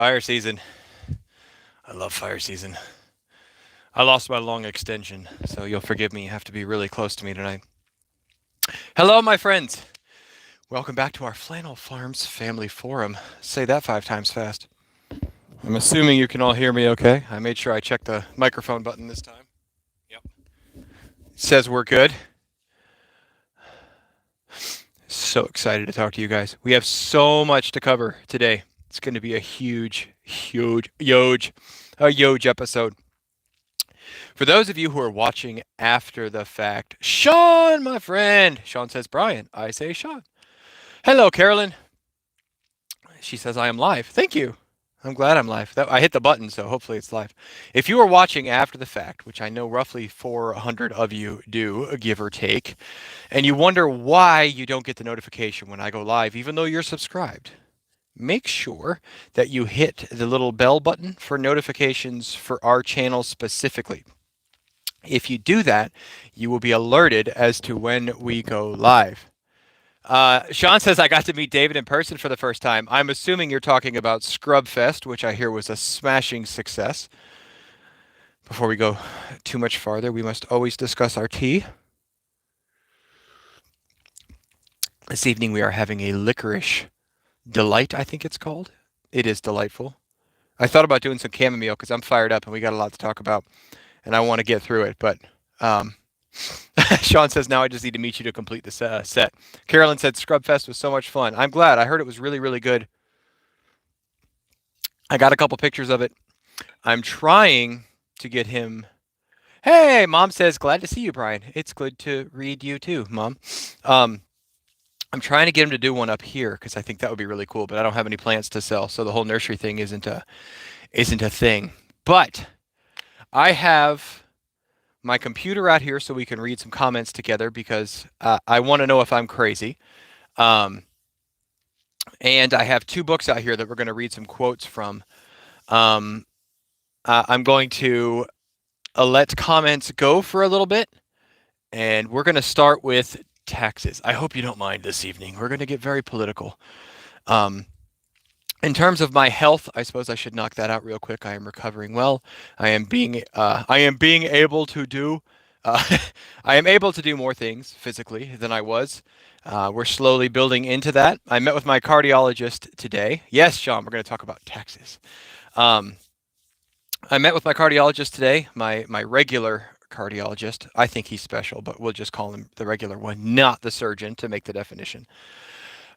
Fire season. I love fire season. I lost my long extension, so you'll forgive me. You have to be really close to me tonight. Hello, my friends. Welcome back to our Flannel Farms Family Forum. Say that 5 times fast. I'm assuming you can all hear me okay. I made sure I checked the microphone button this time. Yep. It says we're good. So excited to talk to you guys. We have so much to cover today. It's going to be a huge episode. For those of you who are watching after the fact, Sean, my friend. Sean says Brian. I say Sean. Hello, Carolyn. She says I am live. Thank you. I'm glad I'm live. I hit the button, so hopefully it's live. If you are watching after the fact, which I know roughly 400 of you do, give or take, and you wonder why you don't get the notification when I go live, even though you're subscribed, make sure that you hit the little bell button for notifications for our channel specifically. If you do that, you will be alerted as to when we go live. Sean says I got to meet David in person for the first time. I'm assuming you're talking about Scrub Fest, which I hear was a smashing success. Before we go too much farther, we must always discuss our tea. This evening we are having a licorice delight, I think it's called. It is delightful. I thought about doing some chamomile because I'm fired up and we got a lot to talk about, and I want to get through it, but Sean says, now I just need to meet you to complete the set. Carolyn said, Scrubfest was so much fun. I'm glad. I heard it was really, really good. I got a couple pictures of it. I'm trying to get him. Hey, Mom says, glad to see you, Brian. It's good to read you too, Mom. I'm trying to get him to do one up here because I think that would be really cool, but I don't have any plants to sell, so the whole nursery thing isn't a thing. But I have my computer out here so we can read some comments together because I want to know if I'm crazy. And I have 2 books out here that we're going to read some quotes from. I'm going to let comments go for a little bit, and we're going to start with taxes. I hope you don't mind this evening. We're going to get very political. In terms of my health, I suppose I should knock that out real quick. I am recovering well. I am being able to do I am able to do more things physically than I was. We're slowly building into that. I met with my cardiologist today. Yes, Sean, we're going to talk about taxes. I met with my cardiologist today, my regular cardiologist. I think he's special, but we'll just call him the regular one, not the surgeon, to make the definition.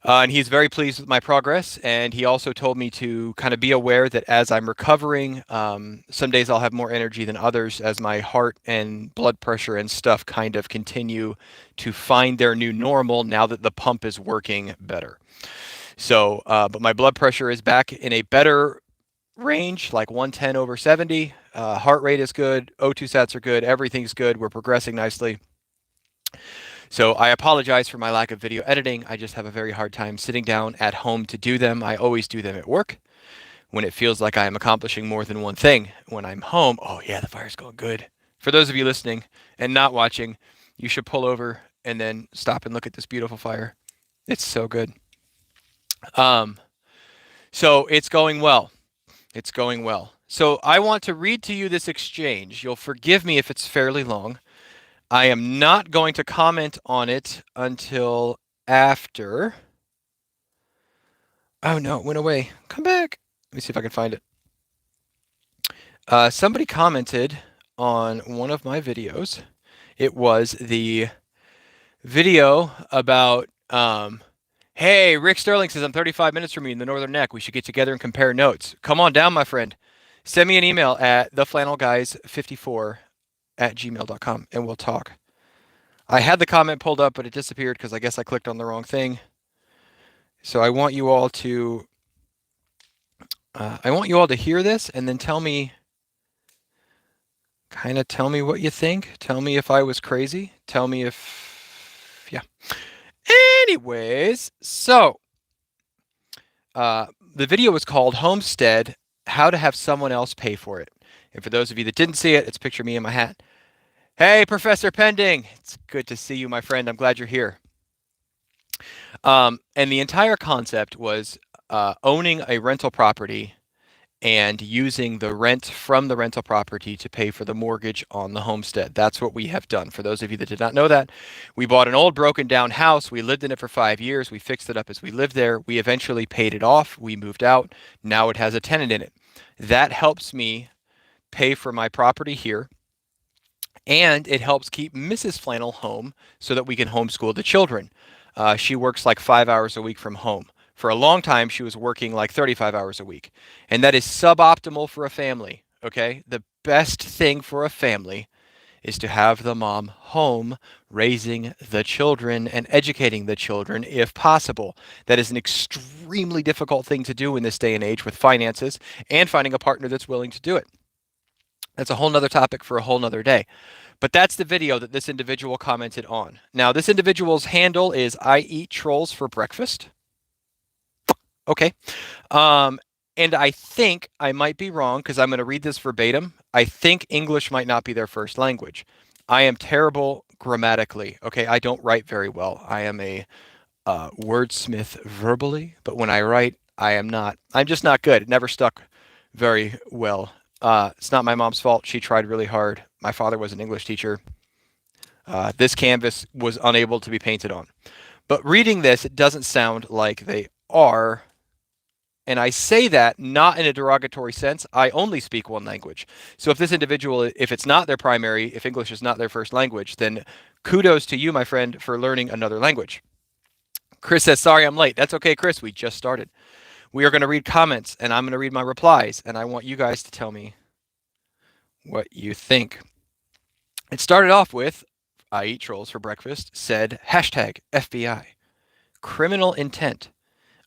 And he's very pleased with my progress. And he also told me to kind of be aware that as I'm recovering, some days I'll have more energy than others as my heart and blood pressure and stuff kind of continue to find their new normal now that the pump is working better. So, but my blood pressure is back in a better range, like 110/70. Heart rate is good. O2 sats are good. Everything's good. We're progressing nicely. So I apologize for my lack of video editing. I just have a very hard time sitting down at home to do them. I always do them at work when it feels like I am accomplishing more than one thing. When I'm home, oh yeah, the fire's going good. For those of you listening and not watching, you should pull over and then stop and look at this beautiful fire. It's so good. So it's going well. It's going well. So I want to read to you this exchange. You'll forgive me if it's fairly long. I am not going to comment on it until after. Oh no, it went away. Come back. Let me see if I can find it. Somebody commented on one of my videos. It was the video about, hey, Rick Sterling says I'm 35 minutes from you in the Northern Neck. We should get together and compare notes. Come on down, my friend. Send me an email at theflannelguys54@gmail.com and we'll talk. I had the comment pulled up, but it disappeared because I guess I clicked on the wrong thing. So I want you all to hear this and then tell me what you think. Tell me if I was crazy. Tell me if, yeah. Anyways, so the video was called Homestead, How to Have Someone Else Pay for It. And for those of you that didn't see it, it's picture me in my hat. Hey, Professor Pending. It's good to see you, my friend. I'm glad you're here. And the entire concept was owning a rental property and using the rent from the rental property to pay for the mortgage on the homestead. That's what we have done. For those of you that did not know that, we bought an old broken down house. We lived in it for 5 years. We fixed it up as we lived there. We eventually paid it off. We moved out. Now it has a tenant in it. That helps me pay for my property here, and it helps keep Mrs. Flannel home so that we can homeschool the children. She works like 5 hours a week from home. For a long time, she was working like 35 hours a week, and that is suboptimal for a family. Okay, the best thing for a family is to have the mom home raising the children and educating the children if possible. That is an extremely difficult thing to do in this day and age with finances and finding a partner that's willing to do it. That's a whole nother topic for a whole nother day. But that's the video that this individual commented on. Now, this individual's handle is I eat trolls for breakfast. Okay. Um, and I think I might be wrong because I'm going to read this verbatim. I think English might not be their first language. I am terrible grammatically. Okay. I don't write very well. I am a wordsmith verbally, but when I write, I am not. I'm just not good. It never stuck very well. It's not my mom's fault. She tried really hard. My father was an English teacher. This canvas was unable to be painted on. But reading this, it doesn't sound like they are. And I say that not in a derogatory sense. I only speak one language. So if this individual, if it's not their primary, if English is not their first language, then kudos to you, my friend, for learning another language. Chris says, sorry, I'm late. That's okay, Chris. We just started. We are going to read comments, and I'm going to read my replies, and I want you guys to tell me what you think. It started off with, I eat trolls for breakfast, said, hashtag FBI, criminal intent.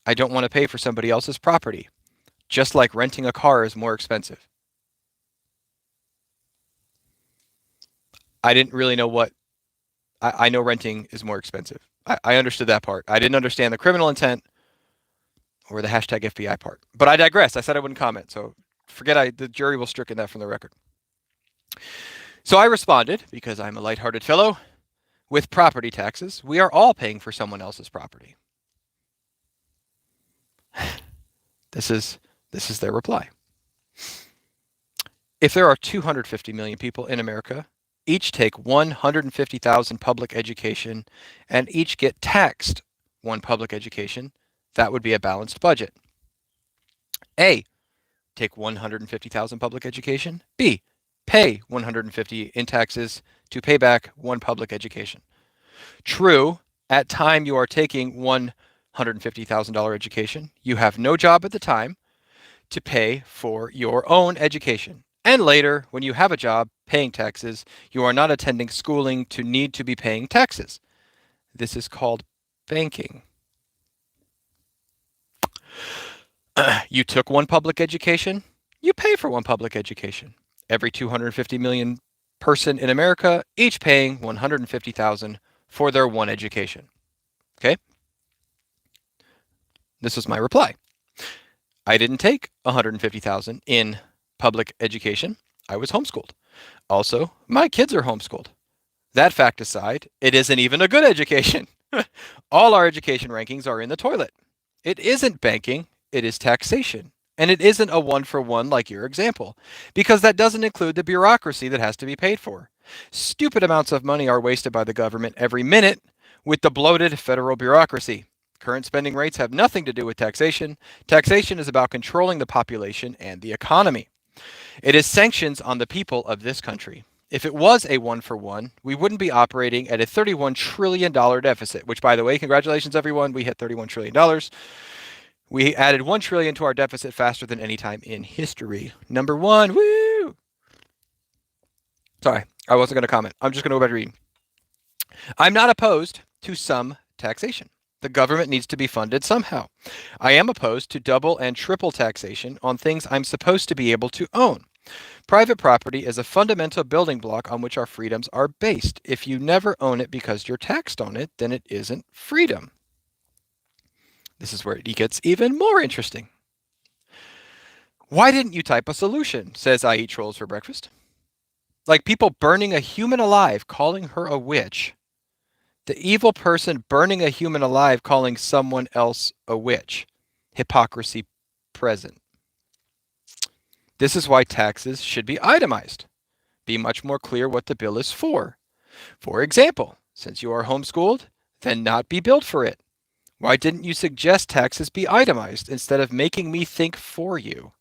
I don't want to pay for somebody else's property, just like renting a car is more expensive. I didn't really know what, I know renting is more expensive. I understood that part. I didn't understand the criminal intent or the hashtag FBI part. But I digress. I said I wouldn't comment, so forget the jury will stricken that from the record. So I responded, because I'm a lighthearted fellow, with property taxes. We are all paying for someone else's property. This is their reply. If there are 250 million people in America, each take 150,000 public education, and each get taxed one public education, that would be a balanced budget. A, take 150,000 public education. B, pay 150 in taxes to pay back one public education. True, at time you are taking $150,000 education, you have no job at the time to pay for your own education. And later, when you have a job paying taxes, you are not attending schooling to need to be paying taxes. This is called banking. You took one public education, you pay for one public education. Every 250 million person in America, each paying 150,000 for their one education. Okay? This was my reply. I didn't take 150,000 in public education. I was homeschooled. Also, my kids are homeschooled. That fact aside, it isn't even a good education. All our education rankings are in the toilet. It isn't banking, it is taxation. And it isn't a one-for-one like your example, because that doesn't include the bureaucracy that has to be paid for. Stupid amounts of money are wasted by the government every minute with the bloated federal bureaucracy. Current spending rates have nothing to do with taxation. Taxation is about controlling the population and the economy. It is sanctions on the people of this country. If it was a one-for-one, we wouldn't be operating at a $31 trillion deficit, which, by the way, congratulations, everyone. We hit $31 trillion. We added $1 trillion to our deficit faster than any time in history. Number one, woo! Sorry, I wasn't going to comment. I'm just going to go back to reading. I'm not opposed to some taxation. The government needs to be funded somehow. I am opposed to double and triple taxation on things I'm supposed to be able to own. Private property is a fundamental building block on which our freedoms are based. If you never own it because you're taxed on it, then it isn't freedom. This is where it gets even more interesting. Why didn't you type a solution? Says I eat trolls for breakfast. Like people burning a human alive, calling her a witch. The evil person burning a human alive, calling someone else a witch. Hypocrisy present. This is why taxes should be itemized. Be much more clear what the bill is for. For example, since you are homeschooled, then not be billed for it. Why didn't you suggest taxes be itemized instead of making me think for you?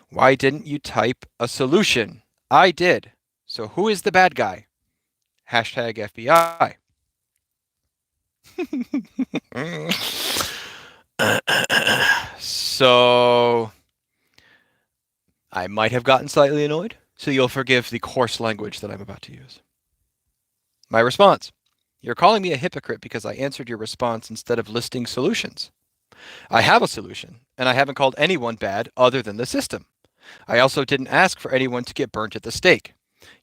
Why didn't you type a solution? I did. So who is the bad guy? Hashtag FBI. So I might have gotten slightly annoyed, so you'll forgive the coarse language that I'm about to use. My response: you're calling me a hypocrite because I answered your response instead of listing solutions. I have a solution, and I haven't called anyone bad other than the system. I also didn't ask for anyone to get burnt at the stake.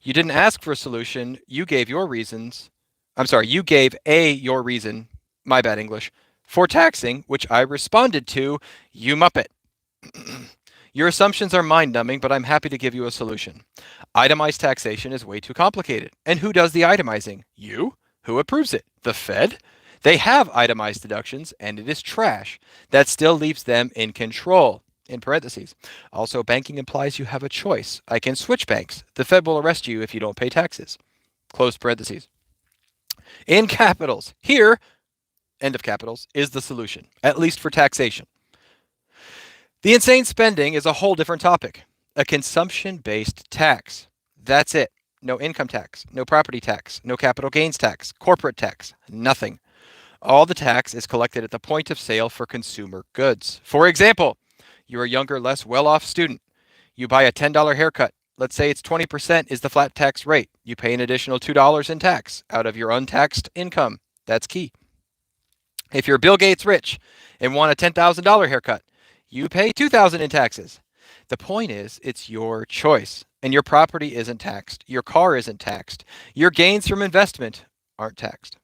You didn't ask for a solution. You gave your reasons. I'm sorry, you gave your reason, my bad English, for taxing, which I responded to, you muppet. Your assumptions are mind numbing, but I'm happy to give you a solution. Itemized taxation is way too complicated. And who does the itemizing? You? Who approves it? The Fed? They have itemized deductions, and it is trash. That still leaves them in control. In parentheses. Also, banking implies you have a choice. I can switch banks. The Fed will arrest you if you don't pay taxes. Close parentheses. In capitals. Here, end of capitals, is the solution, at least for taxation. The insane spending is a whole different topic. A consumption-based tax. That's it. No income tax, no property tax, no capital gains tax, corporate tax, nothing. All the tax is collected at the point of sale for consumer goods. For example, you're a younger, less well-off student. You buy a $10 haircut. Let's say it's 20% is the flat tax rate. You pay an additional $2 in tax out of your untaxed income. That's key. If you're Bill Gates rich and want a $10,000 haircut, you pay $2,000 in taxes. The point is, it's your choice, and your property isn't taxed. Your car isn't taxed. Your gains from investment aren't taxed.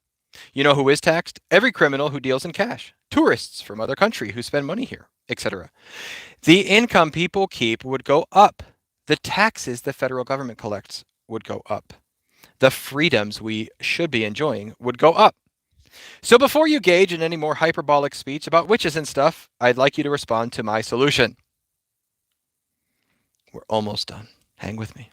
You know who is taxed? Every criminal who deals in cash, tourists from other country who spend money here, etc. The income people keep would go up. The taxes the federal government collects would go up. The freedoms we should be enjoying would go up. So before you gauge in any more hyperbolic speech about witches and stuff, I'd like you to respond to my solution. We're almost done. Hang with me.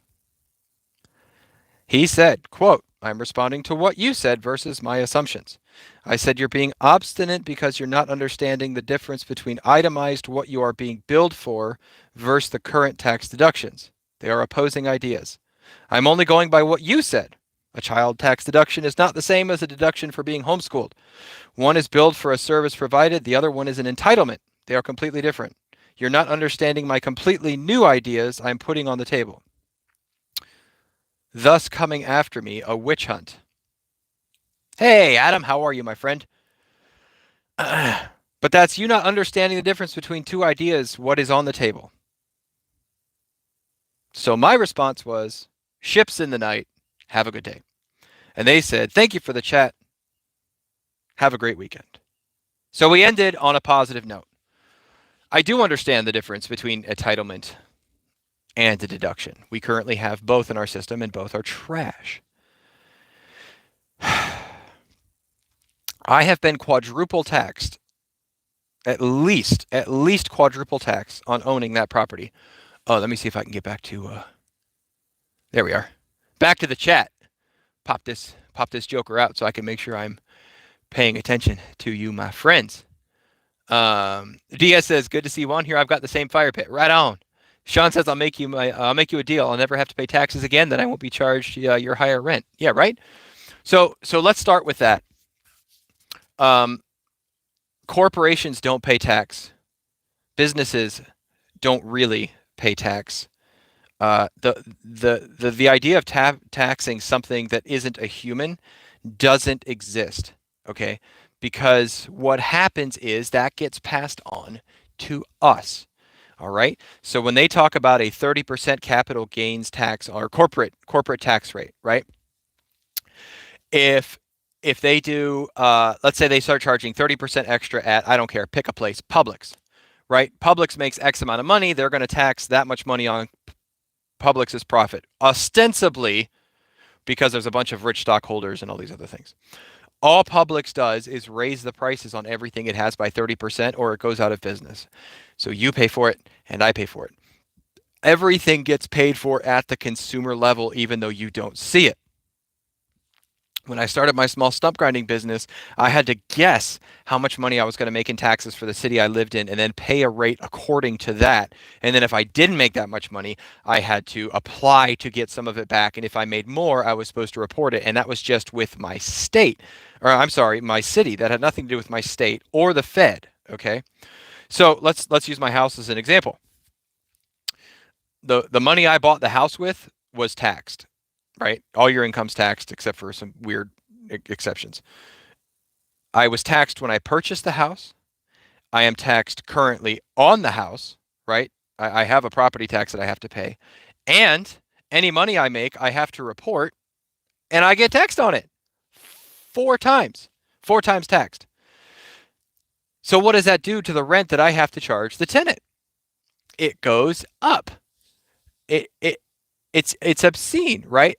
He said, quote, I'm responding to what you said versus my assumptions. I said you're being obstinate because you're not understanding the difference between itemized what you are being billed for versus the current tax deductions. They are opposing ideas. I'm only going by what you said. A child tax deduction is not the same as a deduction for being homeschooled. One is billed for a service provided, the other one is an entitlement. They are completely different. You're not understanding my completely new ideas I'm putting on the table. Thus coming after me, a witch hunt. Hey, Adam, how are you, my friend? But that's you not understanding the difference between two ideas, what is on the table. So my response was, ships in the night, have a good day. And they said, thank you for the chat. Have a great weekend. So we ended on a positive note. I do understand the difference between entitlement and a deduction. We currently have both in our system, and both are trash. I have been quadruple taxed, at least quadruple tax on owning that property. Oh, let me see if I can get back to, there we are. Back to the chat. Pop this joker out so I can make sure I'm paying attention to you, my friends. DS says, good to see you on here. I've got the same fire pit. Right on. Sean says, I'll make you a deal. I'll never have to pay taxes again. Then I won't be charged your higher rent. Yeah, right. So let's start with that. Corporations don't pay tax. Businesses don't really pay tax. The idea of taxing something that isn't a human doesn't exist. Okay, because what happens is that gets passed on to us. All right. So when they talk about a 30% capital gains tax or corporate tax rate, right? If they do, let's say they start charging 30% extra at, I don't care, pick a place, Publix, right? Publix makes X amount of money. They're going to tax that much money on Publix's profit, ostensibly because there's a bunch of rich stockholders and all these other things. All Publix does is raise the prices on everything it has by 30% or it goes out of business. So you pay for it and I pay for it. Everything gets paid for at the consumer level, even though you don't see it. When I started my small stump grinding business, I had to guess how much money I was going to make in taxes for the city I lived in and then pay a rate according to that. And then if I didn't make that much money, I had to apply to get some of it back. And if I made more, I was supposed to report it. And that was just with my state, or I'm sorry, my city. That had nothing to do with my state or the Fed. Okay. So let's use my house as an example. The money I bought the house with was taxed, right? All your income's taxed except for some weird exceptions. I was taxed when I purchased the house. I am taxed currently on the house, right? I have a property tax that I have to pay. And any money I make, I have to report, and I get taxed on it 4 times, 4 times taxed. So, what does that do to the rent that I have to charge the tenant? It goes up. It, it, it's obscene, right?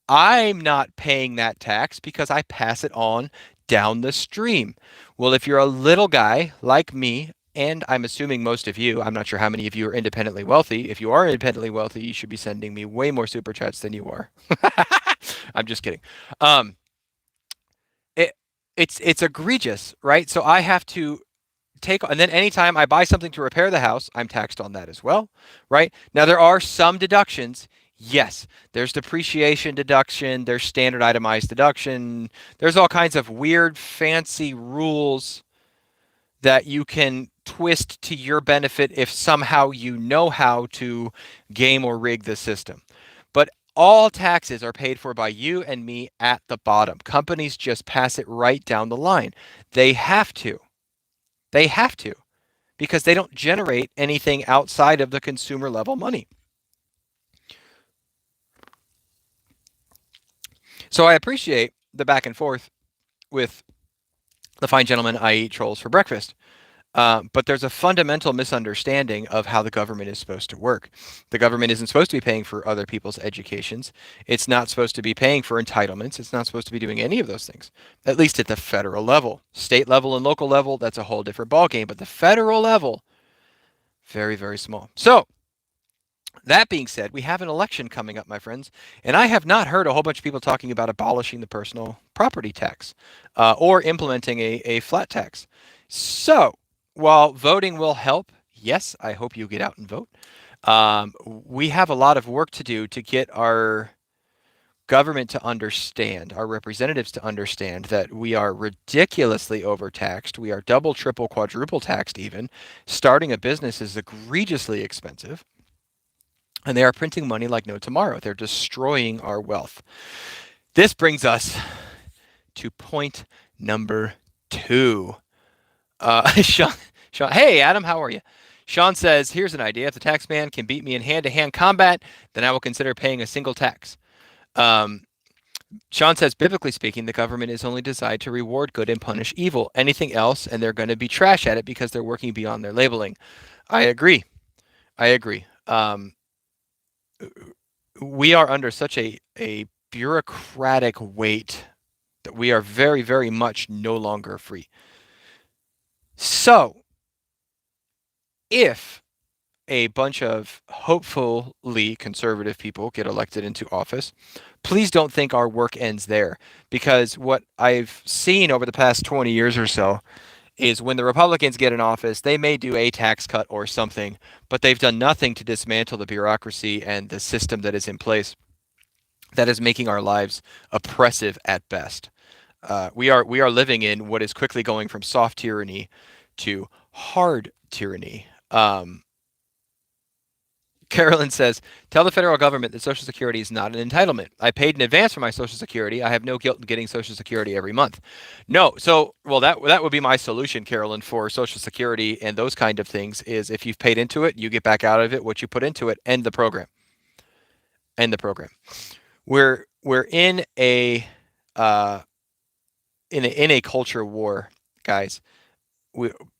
I'm not paying that tax because I pass it on down the stream. Well, if you're a little guy like me, and I'm assuming most of you, I'm not sure how many of you are independently wealthy. If you are independently wealthy, you should be sending me way more super chats than you are. I'm just kidding. Um, it it's egregious, right? So I have to take, and then anytime I buy something to repair the house, I'm taxed on that as well, right? Now there are some deductions. Yes, there's depreciation deduction, there's standard itemized deduction, there's all kinds of weird fancy rules that you can twist to your benefit if somehow you know how to game or rig the system. But all taxes are paid for by you and me at the bottom. Companies just pass it right down the line. They have to. They have to because they don't generate anything outside of the consumer level money. So I appreciate the back and forth with the fine gentleman I eat trolls for breakfast. But there's a fundamental misunderstanding of how the government is supposed to work. The government isn't supposed to be paying for other people's educations. It's not supposed to be paying for entitlements. It's not supposed to be doing any of those things, at least at the federal level. State level and local level, that's a whole different ballgame. But the federal level, very, very small. So, that being said, we have an election coming up, my friends, and I have not heard a whole bunch of people talking about abolishing the personal property tax or implementing a flat tax. So, while voting will help, yes, I hope you get out and vote. We have a lot of work to do to get our government to understand, our representatives to understand that we are ridiculously overtaxed. We are double, triple, quadruple taxed, even. Starting a business is egregiously expensive. And they are printing money like no tomorrow. They're destroying our wealth. This brings us to point number 2. Sean, hey, Adam, how are you? Sean says, here's an idea. If the tax man can beat me in hand-to-hand combat, then I will consider paying a single tax. Sean says, biblically speaking, the government is only designed to reward good and punish evil. Anything else, and they're going to be trash at it because they're working beyond their labeling. I agree. We are under such a bureaucratic weight that we are very, very much no longer free. So, if a bunch of hopefully conservative people get elected into office, please don't think our work ends there. Because what I've seen over the past 20 years or so is when the Republicans get in office, they may do a tax cut or something, but they've done nothing to dismantle the bureaucracy and the system that is in place that is making our lives oppressive at best. We are living in what is quickly going from soft tyranny to hard tyranny. Carolyn says, tell the federal government that Social Security is not an entitlement. I paid in advance for my Social Security. I have no guilt in getting Social Security every month. No, so, well, that would be my solution, Carolyn, for Social Security and those kind of things is if you've paid into it, you get back out of it what you put into it, end the program. End the program. We're in a in a culture war, guys.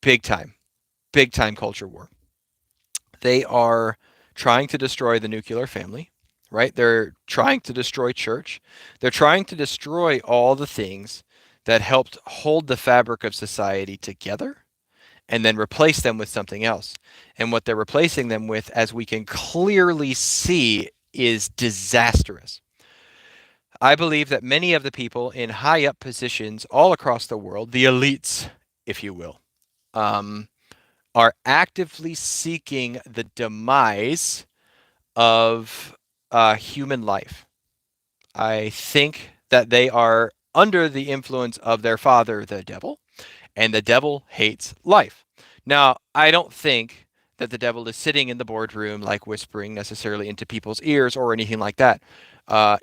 Big time culture war. They are trying to destroy the nuclear family, right? They're trying to destroy church. They're trying to destroy all the things that helped hold the fabric of society together. and then replace them with something else. And what they're replacing them with, as we can clearly see, is disastrous. I believe that many of the people in high up positions all across the world, the elites, if you will, um, are actively seeking the demise of human life. I think that they are under the influence of their father, the devil, and the devil hates life. Now, I don't think that the devil is sitting in the boardroom, like whispering necessarily into people's ears or anything like that.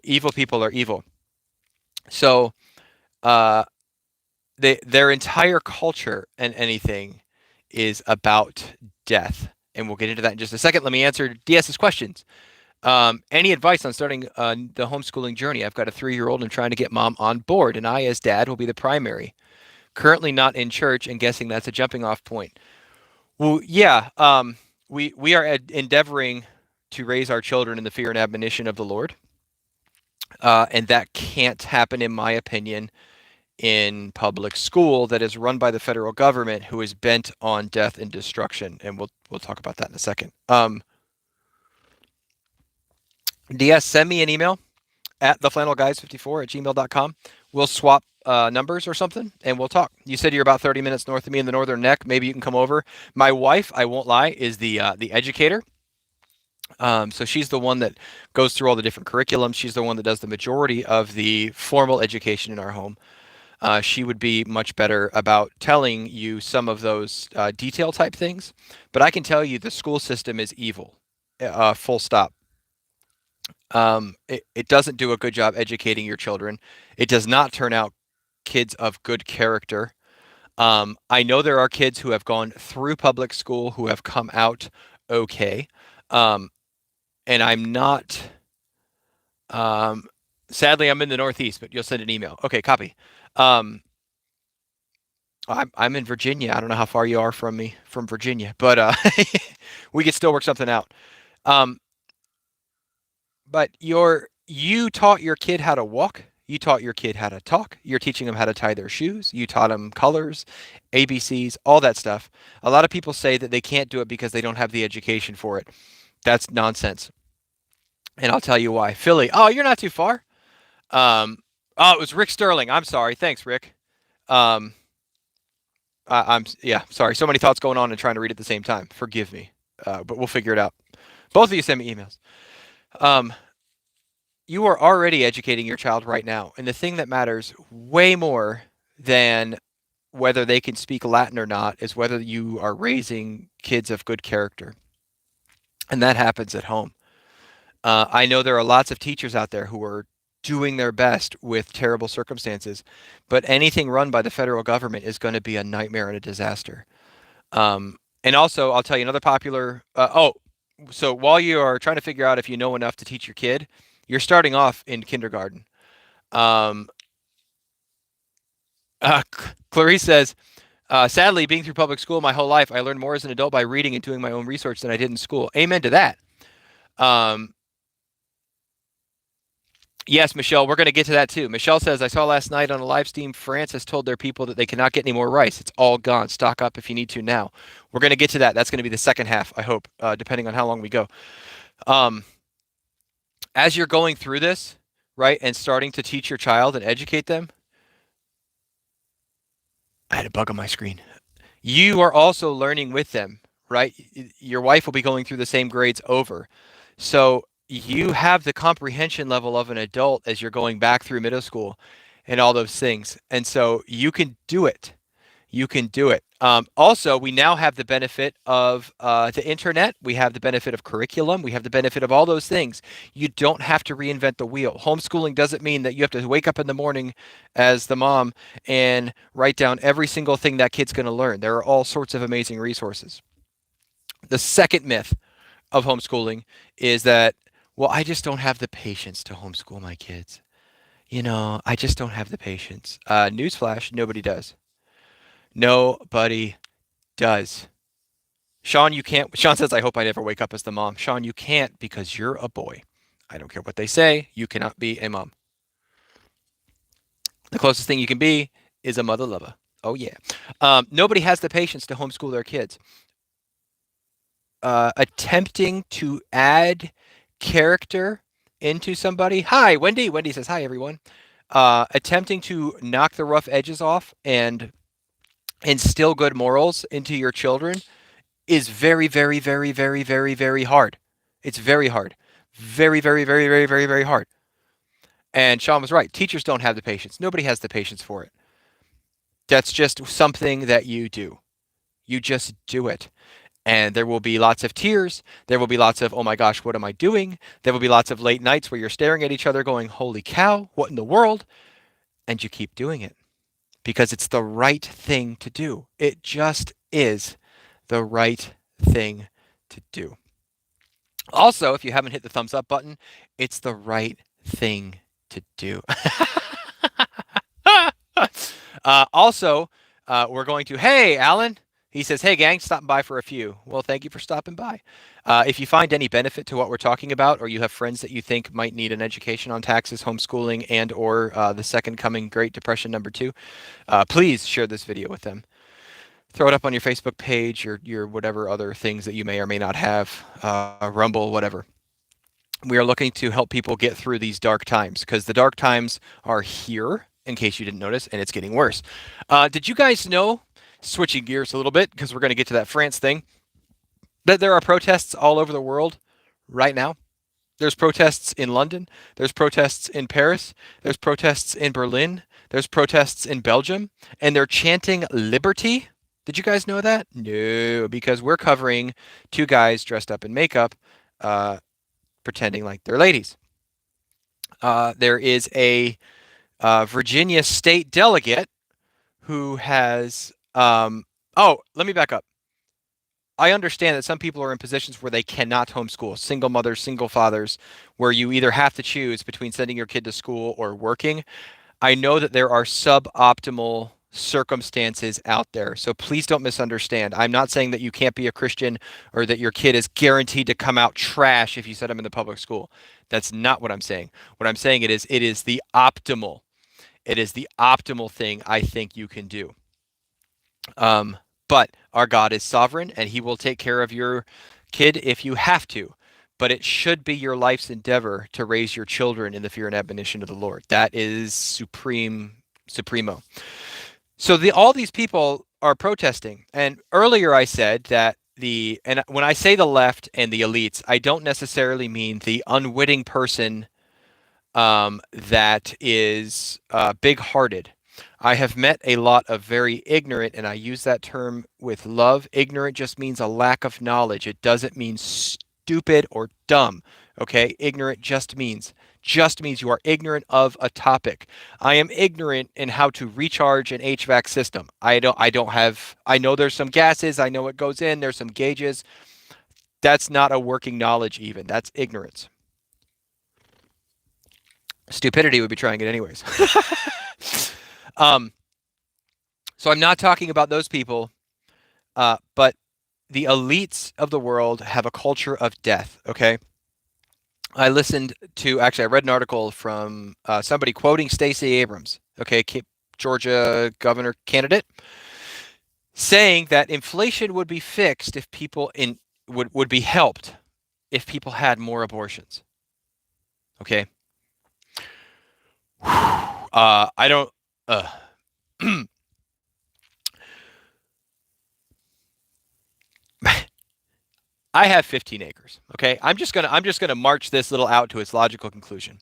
Evil people are evil. So, uh, their entire culture and anything is about death. And we'll get into that in just a second. Let me answer DS's questions. Any advice on starting the homeschooling journey? I've got a 3-year-old and trying to get mom on board, and I, as dad, will be the primary. Currently not in church, and guessing that's a jumping off point. Well, yeah, we are endeavoring to raise our children in the fear and admonition of the Lord, and that can't happen, in my opinion, in public school that is run by the federal government, who is bent on death and destruction. And we'll talk about that in a second. DS, send me an email at theflannelguys54 at gmail.com. We'll swap numbers or something, and we'll talk. You said you're about 30 minutes north of me in the Northern Neck. Maybe you can come over. My wife, I won't lie, is the educator. So she's the one that goes through all the different curriculums. She's the one that does the majority of the formal education in our home. She would be much better about telling you some of those detail type things. But I can tell you the school system is evil, full stop. It doesn't do a good job educating your children. It does not turn out kids of good character. I know there are kids who have gone through public school who have come out okay. Um, and I'm not, um, sadly, I'm in the Northeast, but you'll send an email. Okay, copy. Um, I'm in Virginia. I don't know how far you are from me, from Virginia, but we could still work something out. Um, but you taught your kid how to walk. You taught your kid how to talk. You're teaching them how to tie their shoes. You taught them colors, ABCs, all that stuff. A lot of people say that they can't do it because they don't have the education for it. That's nonsense. And I'll tell you why. Philly. Oh, you're not too far. Oh, it was Rick Sterling. I'm sorry. Thanks, Rick. Um, I'm yeah, sorry. So many thoughts going on and trying to read at the same time. Forgive me, but we'll figure it out. Both of you send me emails. Um, you are already educating your child right now, and the thing that matters way more than whether they can speak Latin or not is whether you are raising kids of good character, and that happens at home. I know there are lots of teachers out there who are doing their best with terrible circumstances, but anything run by the federal government is going to be a nightmare and a disaster. And also, I'll tell you another popular. So while you are trying to figure out if you know enough to teach your kid, you're starting off in kindergarten. Um, Clarice says, sadly, being through public school my whole life, I learned more as an adult by reading and doing my own research than I did in school. Amen to that. Um, Yes, Michelle, we're going to get to that too. Michelle says, I saw last night on a live stream, France has told their people that they cannot get any more rice. It's all gone. Stock up if you need to now. We're going to get to that. That's going to be the second half, I hope, depending on how long we go. Um, as you're going through this, right, and starting to teach your child and educate them, I had a bug on my screen. You are also learning with them, right? Your wife will be going through the same grades over. So you have the comprehension level of an adult as you're going back through middle school and all those things. And so you can do it. You can do it. Also, we now have the benefit of the internet. We have the benefit of curriculum. We have the benefit of all those things. You don't have to reinvent the wheel. Homeschooling doesn't mean that you have to wake up in the morning as the mom and write down every single thing that kid's going to learn. There are all sorts of amazing resources. The second myth of homeschooling is that, well, I just don't have the patience to homeschool my kids. I just don't have the patience. Newsflash, nobody does. Nobody does. Sean, you can't. Sean says, I hope I never wake up as the mom. Sean, you can't because you're a boy. I don't care what they say. You cannot be a mom. The closest thing you can be is a mother lover. Oh yeah. Nobody has the patience to homeschool their kids. Attempting to add character into somebody. Hi, Wendy. Wendy says hi, everyone. Attempting to knock the rough edges off and instill good morals into your children is very, very, very, very, very, very hard. It's very hard. Very, very, very, very, very, very hard. And Sean was right. Teachers don't have the patience. Nobody has the patience for it. That's just something that you do. You just do it. And there will be lots of tears. There will be lots of, oh my gosh, what am I doing? There will be lots of late nights where you're staring at each other going, holy cow, what in the world? And you keep doing it because it's the right thing to do. It just is the right thing to do. Also, if you haven't hit the thumbs up button, it's the right thing to do. Also, we're going to, hey, Alan. He says, hey, gang, stopping by for a few. Well, thank you for stopping by. If you find any benefit to what we're talking about, or you have friends that you think might need an education on taxes, homeschooling, and or the second coming Great Depression #2, please share this video with them. Throw it up on your Facebook page, your whatever other things that you may or may not have, Rumble, whatever. We are looking to help people get through these dark times because the dark times are here, in case you didn't notice, and it's getting worse. Did you guys know, switching gears a little bit because we're going to get to that France thing, that there are protests all over the world right now? There's protests in London. There's protests in Paris. There's protests in Berlin. There's protests in Belgium. And they're chanting liberty. Did you guys know that? No, because we're covering two guys dressed up in makeup, pretending like they're ladies. There is a Virginia state delegate who has. Oh, let me back up. I understand that some people are in positions where they cannot homeschool, single mothers, single fathers, where you either have to choose between sending your kid to school or working. I know that there are suboptimal circumstances out there. So please don't misunderstand. I'm not saying that you can't be a Christian or that your kid is guaranteed to come out trash if you set him in the public school. That's not what I'm saying. What I'm saying it is the optimal. It is the optimal thing I think you can do. But our God is sovereign and he will take care of your kid if you have to. But it should be your life's endeavor to raise your children in the fear and admonition of the Lord. That is supremo. So all these people are protesting. And earlier I said that and when I say the left and the elites, I don't necessarily mean the unwitting person that is big-hearted. I have met a lot of very ignorant, and I use that term with love. Ignorant just means a lack of knowledge. It doesn't mean stupid or dumb. Okay? Ignorant just means you are ignorant of a topic. I am ignorant in how to recharge an HVAC system. I know there's some gases, I know what goes in, there's some gauges. That's not a working knowledge even. That's ignorance. Stupidity would be trying it anyways. um, so I'm not talking about those people, but the elites of the world have a culture of death. Okay. I read an article from somebody quoting Stacey Abrams, okay, Georgia governor candidate, saying that inflation would be fixed if people would be helped if people had more abortions. Okay. I don't. I have 15 acres. Okay, I'm just gonna march this little out to its logical conclusion.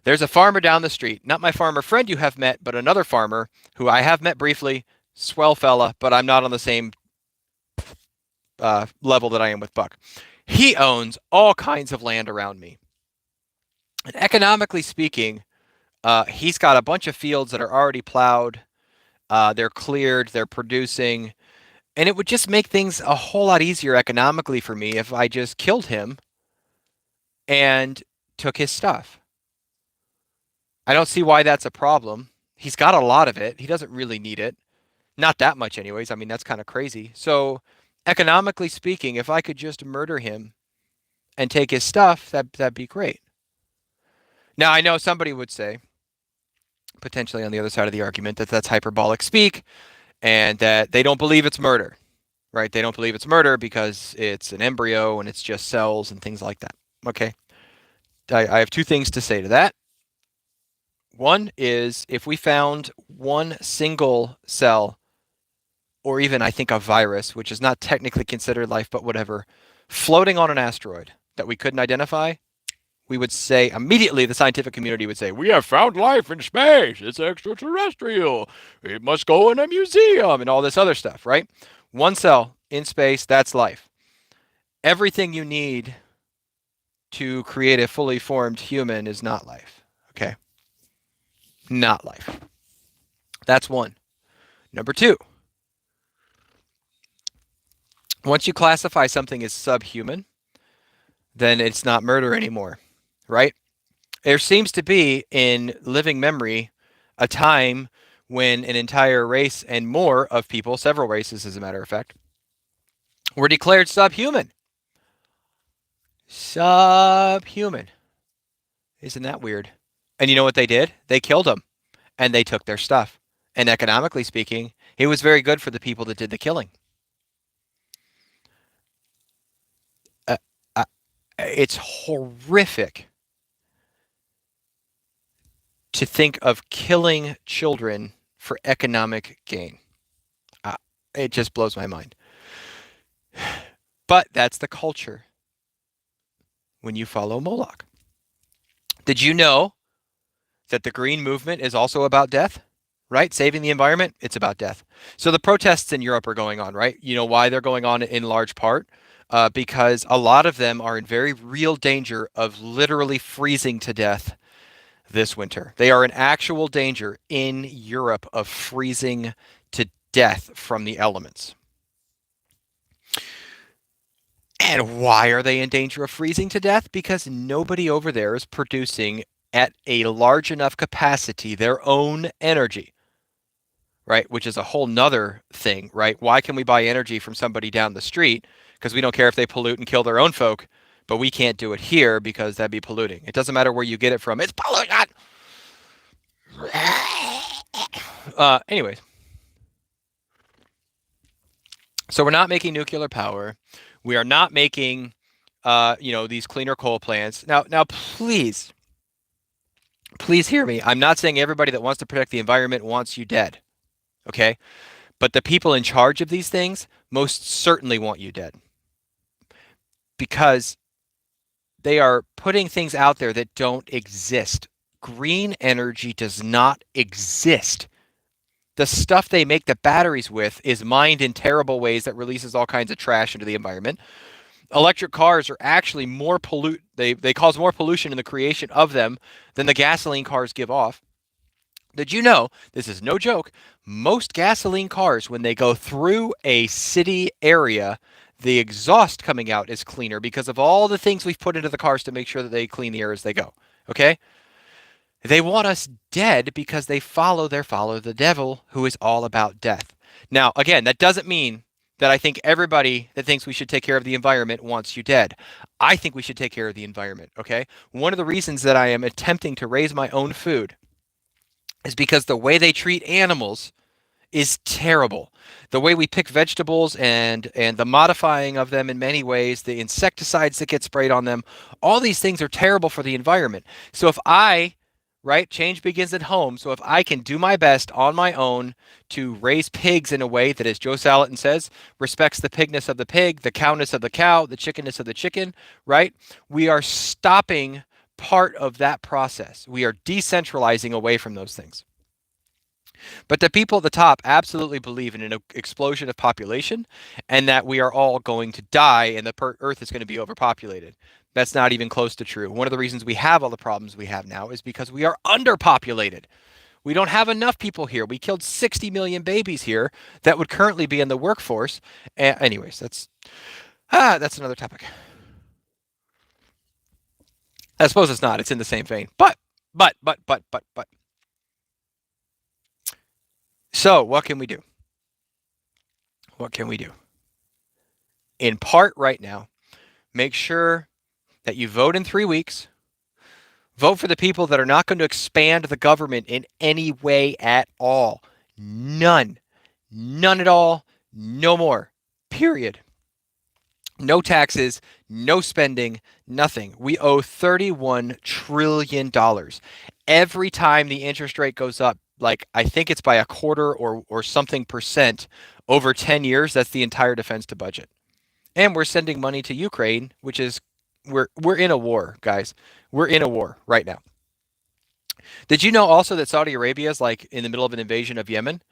There's a farmer down the street, not my farmer friend you have met, but another farmer who I have met briefly. Swell fella, but I'm not on the same level that I am with Buck. He owns all kinds of land around me, and economically speaking, he's got a bunch of fields that are already plowed. They're cleared. They're producing. And it would just make things a whole lot easier economically for me if I just killed him and took his stuff. I don't see why that's a problem. He's got a lot of it. He doesn't really need it. Not that much, anyways. I mean, that's kind of crazy. So, economically speaking, if I could just murder him and take his stuff, that'd be great. Now, I know somebody would say, potentially on the other side of the argument, that that's hyperbolic speak. and that they don't believe it's murder, right? They don't believe it's murder because it's an embryo and it's just cells and things like that. Okay. I have two things to say to that. One is if we found one single cell, or even I think a virus, which is not technically considered life, but whatever, floating on an asteroid that we couldn't identify, we would say immediately, the scientific community would say, we have found life in space. It's extraterrestrial. It must go in a museum and all this other stuff, right? One cell in space, that's life. Everything you need to create a fully formed human is not life. Okay? Not life. That's one. Number two, once you classify something as subhuman, then it's not murder anymore, right? There seems to be in living memory a time when an entire race and more of people, several races as a matter of fact, were declared subhuman. Subhuman. Isn't that weird? And you know what they did? They killed them and they took their stuff. And economically speaking, it was very good for the people that did the killing. Uh, uh, it's horrific to think of killing children for economic gain. Uh, it just blows my mind. But that's the culture when you follow Moloch. Did you know that the green movement is also about death? Right? Saving the environment, it's about death. So the protests in Europe are going on, right? You know why they're going on in large part? Because a lot of them are in very real danger of literally freezing to death this winter. They are in actual danger in Europe of freezing to death from the elements. And why are they in danger of freezing to death? Because nobody over there is producing at a large enough capacity their own energy, right? Which is a whole nother thing, right? Why can we buy energy from somebody down the street? Because we don't care if they pollute and kill their own folk, but we can't do it here because that'd be polluting. It doesn't matter where you get it from. It's pollution. Anyways, so we're not making nuclear power. We are not making, these cleaner coal plants. Now, please hear me. I'm not saying everybody that wants to protect the environment wants you dead. Okay? But the people in charge of these things most certainly want you dead. Because they are putting things out there that don't exist. Green energy does not exist. The stuff they make the batteries with is mined in terrible ways that releases all kinds of trash into the environment. Electric cars are actually more they cause more pollution in the creation of them than the gasoline cars give off. Did you know, this is no joke, most gasoline cars, when they go through a city area, the exhaust coming out is cleaner because of all the things we've put into the cars to make sure that they clean the air as they go. Okay? They want us dead because they follow the devil, who is all about death. Now, again, that doesn't mean that I think everybody that thinks we should take care of the environment wants you dead. I think we should take care of the environment, okay? One of the reasons that I am attempting to raise my own food is because the way they treat animals is terrible. The way we pick vegetables and the modifying of them in many ways, the insecticides that get sprayed on them, all these things are terrible for the environment. So if right, change begins at home. So if I can do my best on my own to raise pigs in a way that, as Joe Salatin says, respects the pigness of the pig, the cowness of the cow, the chickenness of the chicken, right? We are stopping part of that process. We are decentralizing away from those things. But the people at the top absolutely believe in an explosion of population and that we are all going to die and the earth is going to be overpopulated. That's not even close to true. One of the reasons we have all the problems we have now is because we are underpopulated. We don't have enough people here. We killed 60 million babies here that would currently be in the workforce. Anyways, that's another topic. I suppose it's not. It's in the same vein. But. So, what can we do? What can we do? In part, right now, make sure that you vote in 3 weeks. Vote for the people that are not going to expand the government in any way at all. None. None at all. No more. Period. No taxes, no spending, nothing. We owe $31 trillion. Every time the interest rate goes up, like I think it's by a quarter or something percent over 10 years, that's the entire defense to budget. And we're sending money to Ukraine, which is we're in a war, guys. We're in a war right now. Did you know also that Saudi Arabia is like in the middle of an invasion of Yemen?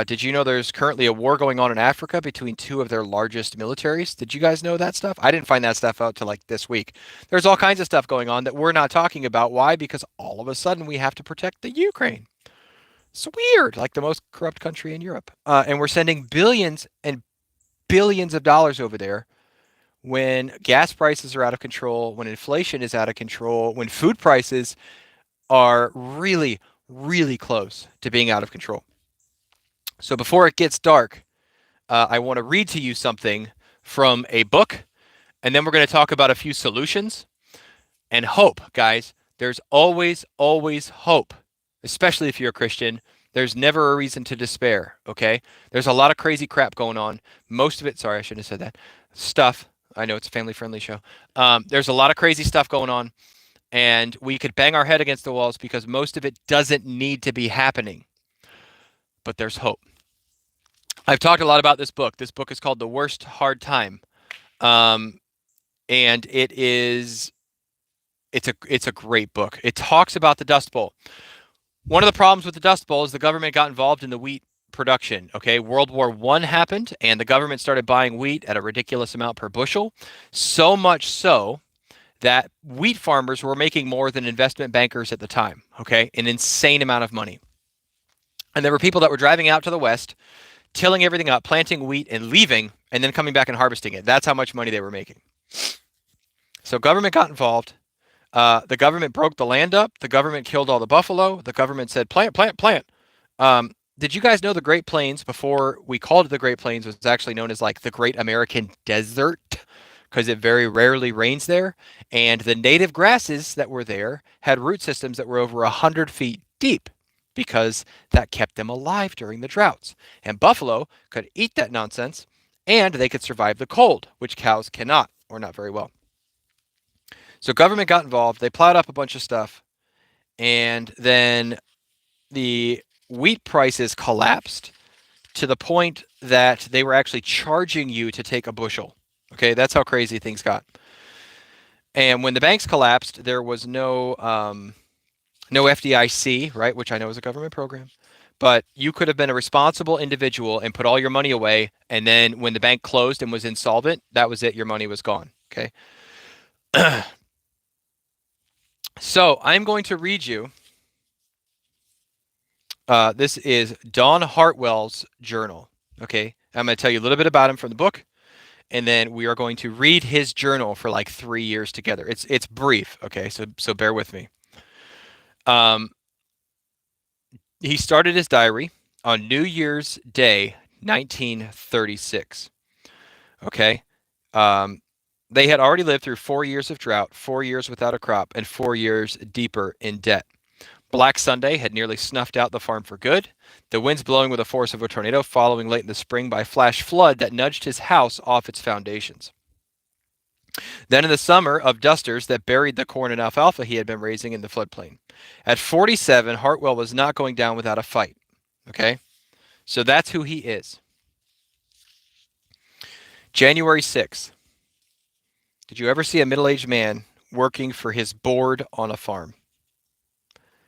Did you know there's currently a war going on in Africa between two of their largest militaries? Did you guys know that stuff? I didn't find that stuff out till like this week. There's all kinds of stuff going on that we're not talking about. Why? Because all of a sudden we have to protect the Ukraine. It's weird, like the most corrupt country in Europe. And we're sending billions and billions of dollars over there when gas prices are out of control, when inflation is out of control, when food prices are really, really close to being out of control. So before it gets dark, I want to read to you something from a book, and then we're going to talk about a few solutions and hope, guys. There's always, always hope, especially if you're a Christian. There's never a reason to despair, okay? There's a lot of crazy crap going on. Most of it, sorry, I shouldn't have said that. Stuff. I know it's a family friendly show. There's a lot of crazy stuff going on, and we could bang our head against the walls because most of it doesn't need to be happening. But there's hope. I've talked a lot about this book. This book is called The Worst Hard Time. And it's a great book. It talks about the Dust Bowl. One of the problems with the Dust Bowl is the government got involved in the wheat production. Okay, World War I happened, and the government started buying wheat at a ridiculous amount per bushel. So much so that wheat farmers were making more than investment bankers at the time. Okay, an insane amount of money. And there were people that were driving out to the West, tilling everything up, planting wheat, and leaving, and then coming back and harvesting it. That's how much money they were making. So government got involved. The government broke the land up. The government killed all the buffalo. The government said, plant, plant, plant. Did you guys know the Great Plains, before we called it the Great Plains, was actually known as like the Great American Desert because it very rarely rains there. And the native grasses that were there had root systems that were over 100 feet deep because that kept them alive during the droughts. And buffalo could eat that nonsense and they could survive the cold, which cows cannot, or not very well. So government got involved. They plowed up a bunch of stuff. And then the wheat prices collapsed to the point that they were actually charging you to take a bushel. Okay, that's how crazy things got. And when the banks collapsed, there was no FDIC, right, which I know is a government program. But you could have been a responsible individual and put all your money away. And then when the bank closed and was insolvent, that was it. Your money was gone. Okay. So I'm going to read you. This is Don Hartwell's journal. Okay. I'm going to tell you a little bit about him from the book. And then we are going to read his journal for like 3 years together. It's brief. Okay. So bear with me. He started his diary on New Year's Day, 1936. Okay. They had already lived through 4 years of drought, 4 years without a crop, and 4 years deeper in debt. Black Sunday had nearly snuffed out the farm for good. The winds blowing with the force of a tornado, following late in the spring by a flash flood that nudged his house off its foundations. Then in the summer of dusters that buried the corn and alfalfa he had been raising in the floodplain. At 47, Hartwell was not going down without a fight. Okay? So that's who he is. January 6th. Did you ever see a middle-aged man working for his board on a farm?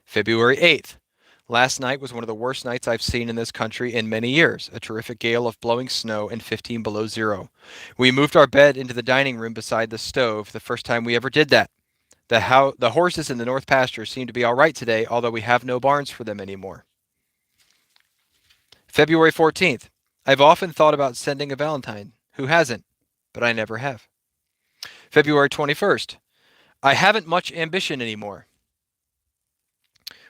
February 8th. Last night was one of the worst nights I've seen in this country in many years. A terrific gale of blowing snow and 15 below zero. We moved our bed into the dining room beside the stove, the first time we ever did that. The horses in the north pasture seem to be all right today, although we have no barns for them anymore. February 14th. I've often thought about sending a Valentine. Who hasn't? But I never have. February 21st. I haven't much ambition anymore.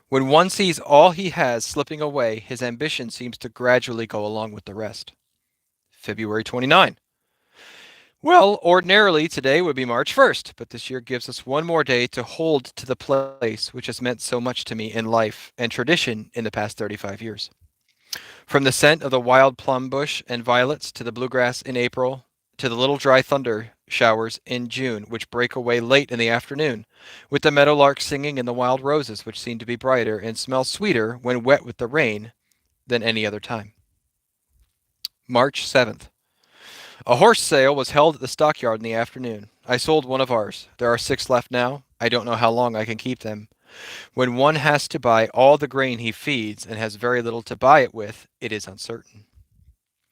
When one sees all he has slipping away, his ambition seems to gradually go along with the rest. February 29. Well, ordinarily today would be March 1st, but this year gives us one more day to hold to the place which has meant so much to me in life and tradition in the past 35 years. From the scent of the wild plum bush and violets to the bluegrass in April, to the little dry thunder showers in June, which break away late in the afternoon, with the meadowlark singing and the wild roses, which seem to be brighter and smell sweeter when wet with the rain than any other time. March 7th. A horse sale was held at the stockyard in the afternoon. I sold one of ours. There are 6 left now. I don't know how long I can keep them. When one has to buy all the grain he feeds and has very little to buy it with, it is uncertain.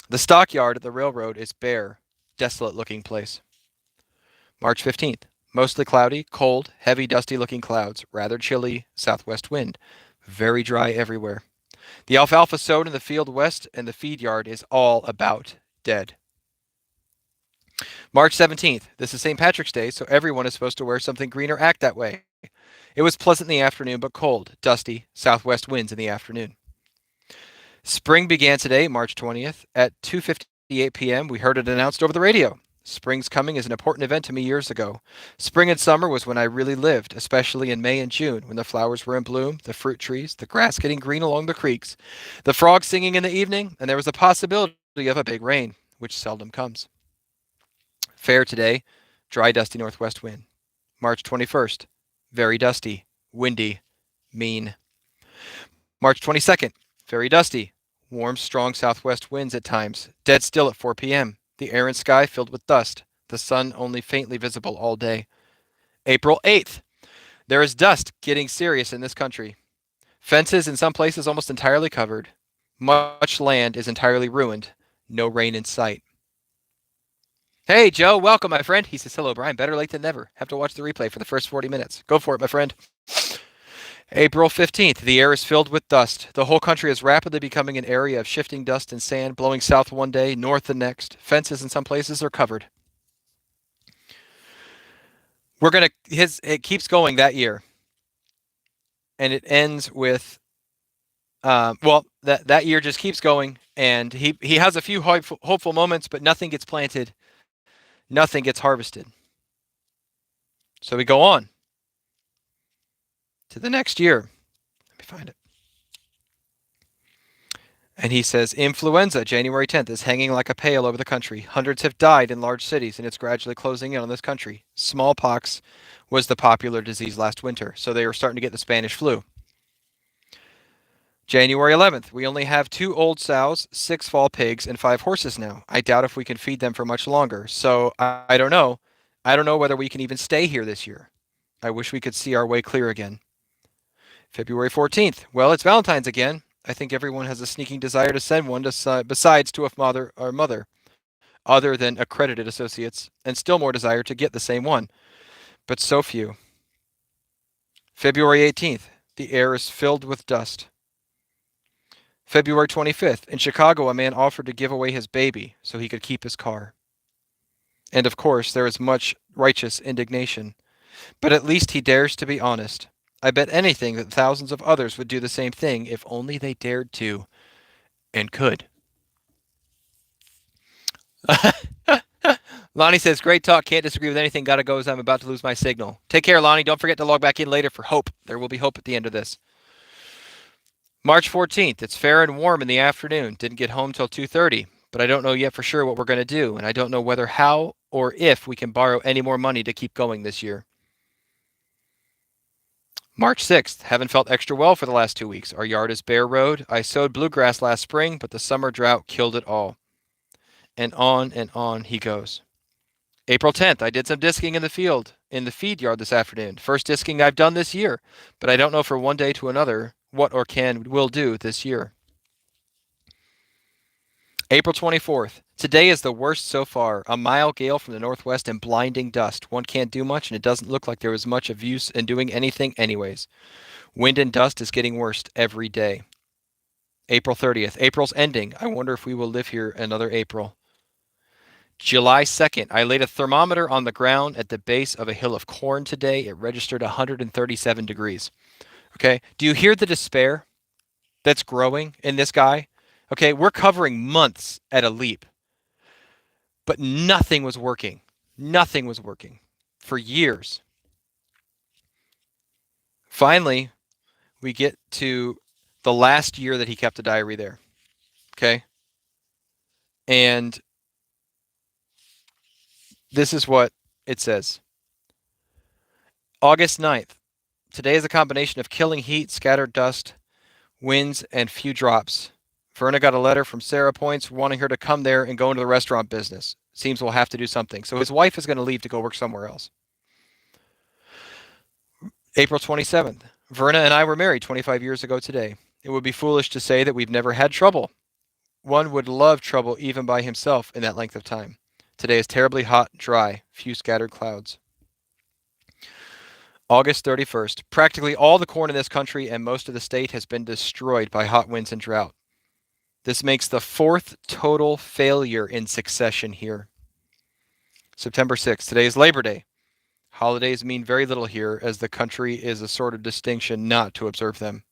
The stockyard at the railroad is bare, desolate looking place. March 15th. Mostly cloudy, cold, heavy, dusty looking clouds, rather chilly, southwest wind. Very dry everywhere. The alfalfa sowed in the field west and the feed yard is all about dead. March 17th. This is St. Patrick's Day, so everyone is supposed to wear something green or act that way. It was pleasant in the afternoon, but cold, dusty, southwest winds in the afternoon. Spring began today, March 20th. At 2:58 p.m., we heard it announced over the radio. Spring's coming is an important event to me years ago. Spring and summer was when I really lived, especially in May and June, when the flowers were in bloom, the fruit trees, the grass getting green along the creeks, the frogs singing in the evening, and there was a possibility of a big rain, which seldom comes. Fair today, dry, dusty northwest wind. March 21st, very dusty, windy, mean. March 22nd, very dusty, warm, strong southwest winds at times, dead still at 4 p.m. The air and sky filled with dust, the sun only faintly visible all day. April 8th, there is dust getting serious in this country. Fences in some places almost entirely covered. Much land is entirely ruined. No rain in sight. Hey, Joe, welcome, my friend. He says, hello, Brian. Better late than never. Have to watch the replay for the first 40 minutes. Go for it, my friend. April 15th, the air is filled with dust. The whole country is rapidly becoming an area of shifting dust and sand, blowing south one day, north the next. Fences in some places are covered. It keeps going that year. And it ends with, that year just keeps going. And he has a few hopeful moments, but nothing gets planted. Nothing gets harvested. So we go on to the next year. Let me find it. And he says, influenza, January 10th, is hanging like a pail over the country. Hundreds have died in large cities, and it's gradually closing in on this country. Smallpox was the popular disease last winter, so they were starting to get the Spanish flu. January 11th, we only have 2 old sows, 6 fall pigs, and 5 horses now. I doubt if we can feed them for much longer, so I don't know. I don't know whether we can even stay here this year. I wish we could see our way clear again. February 14th, well, it's Valentine's again. I think everyone has a sneaking desire to send one besides to a father or mother, other than accredited associates, and still more desire to get the same one. But so few. February 18th, the air is filled with dust. February 25th, in Chicago, a man offered to give away his baby so he could keep his car. And of course, there is much righteous indignation. But at least he dares to be honest. I bet anything that thousands of others would do the same thing if only they dared to and could. Lonnie says, great talk. Can't disagree with anything. Gotta go as I'm about to lose my signal. Take care, Lonnie. Don't forget to log back in later for hope. There will be hope at the end of this. March 14th. It's fair and warm in the afternoon. Didn't get home till 2:30, but I don't know yet for sure what we're going to do, and I don't know whether how or if we can borrow any more money to keep going this year. March 6th. Haven't felt extra well for the last 2 weeks. Our yard is bare road. I sowed bluegrass last spring, but the summer drought killed it all. And on he goes. April 10th. I did some disking in the feed yard this afternoon. First disking I've done this year, but I don't know from one day to another what or will do this year. April 24th. Today is the worst so far. A mild gale from the northwest and blinding dust. One can't do much, and it doesn't look like there was much of use in doing anything anyways. Wind and dust is getting worse every day. April 30th. April's ending. I wonder if we will live here another April. July 2nd. I laid a thermometer on the ground at the base of a hill of corn today. It registered 137 degrees. Okay. Do you hear the despair that's growing in this guy? Okay. We're covering months at a leap, but nothing was working. Nothing was working for years. Finally, we get to the last year that he kept a diary there. Okay. And this is what it says. August 9th. Today is a combination of killing heat, scattered dust, winds, and few drops. Verna got a letter from Sarah Points wanting her to come there and go into the restaurant business. Seems we'll have to do something. So his wife is going to leave to go work somewhere else. April 27th. Verna and I were married 25 years ago today. It would be foolish to say that we've never had trouble. One would love trouble even by himself in that length of time. Today is terribly hot, dry, few scattered clouds. August 31st. Practically all the corn in this country and most of the state has been destroyed by hot winds and drought. This makes the fourth total failure in succession here. September 6th. Today is Labor Day. Holidays mean very little here, as the country is a sort of distinction not to observe them.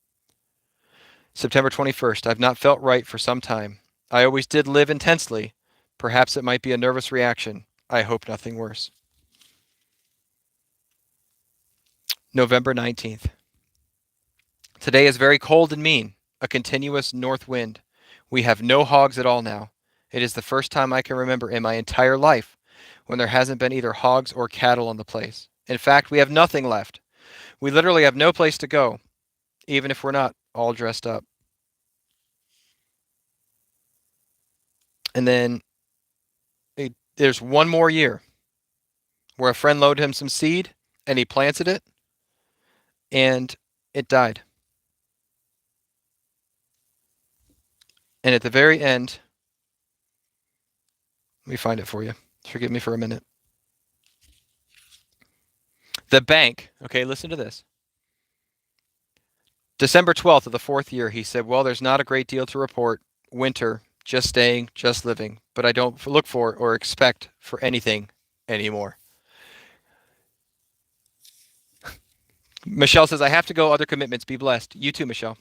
September 21st. I've not felt right for some time. I always did live intensely. Perhaps it might be a nervous reaction. I hope nothing worse. November 19th. Today is very cold and mean, a continuous north wind. We have no hogs at all now. It is the first time I can remember in my entire life when there hasn't been either hogs or cattle on the place. In fact, we have nothing left. We literally have no place to go, even if we're not all dressed up. And then there's one more year where a friend loaded him some seed and he planted it and it died. And at the very end, let me find it for you. Forgive me for a minute. The bank, okay, listen to this. December 12th of the fourth year, he said, well, there's not a great deal to report. Winter, just staying, just living. But I don't look for or expect for anything anymore. Michelle says, I have to go. Other commitments. Be blessed. You too, Michelle.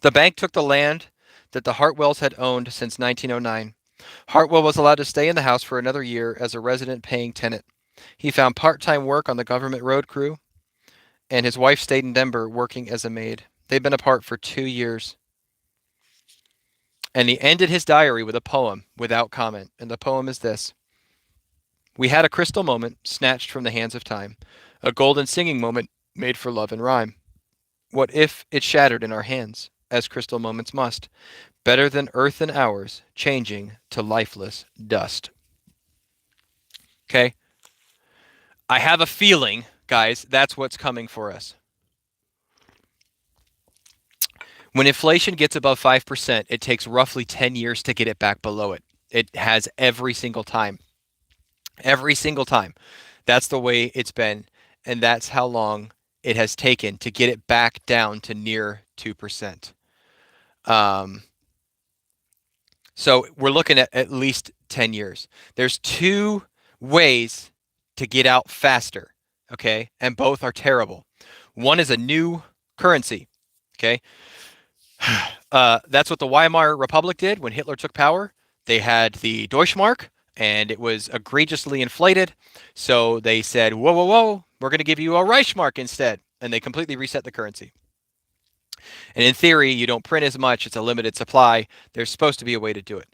The bank took the land that the Hartwells had owned since 1909. Hartwell was allowed to stay in the house for another year as a resident paying tenant. He found part-time work on the government road crew, and his wife stayed in Denver working as a maid. They'd been apart for 2 years. And he ended his diary with a poem without comment. And the poem is this. We had a crystal moment snatched from the hands of time, a golden singing moment made for love and rhyme. What if it shattered in our hands, as crystal moments must, better than earth and hours, changing to lifeless dust? Okay? I have a feeling, guys, that's what's coming for us. When inflation gets above 5%, it takes roughly 10 years to get it back below it. It has every single time. Every single time. That's the way it's been. And that's how long it has taken to get it back down to near 2%. So we're looking at least 10 years. There's two ways to get out faster, okay? And both are terrible. One is a new currency, okay? That's what the Weimar Republic did when Hitler took power. They had the Deutschmark, and it was egregiously inflated. So they said, whoa, whoa, whoa, we're going to give you a Reichsmark instead. And they completely reset the currency. And in theory, you don't print as much. It's a limited supply. There's supposed to be a way to do it.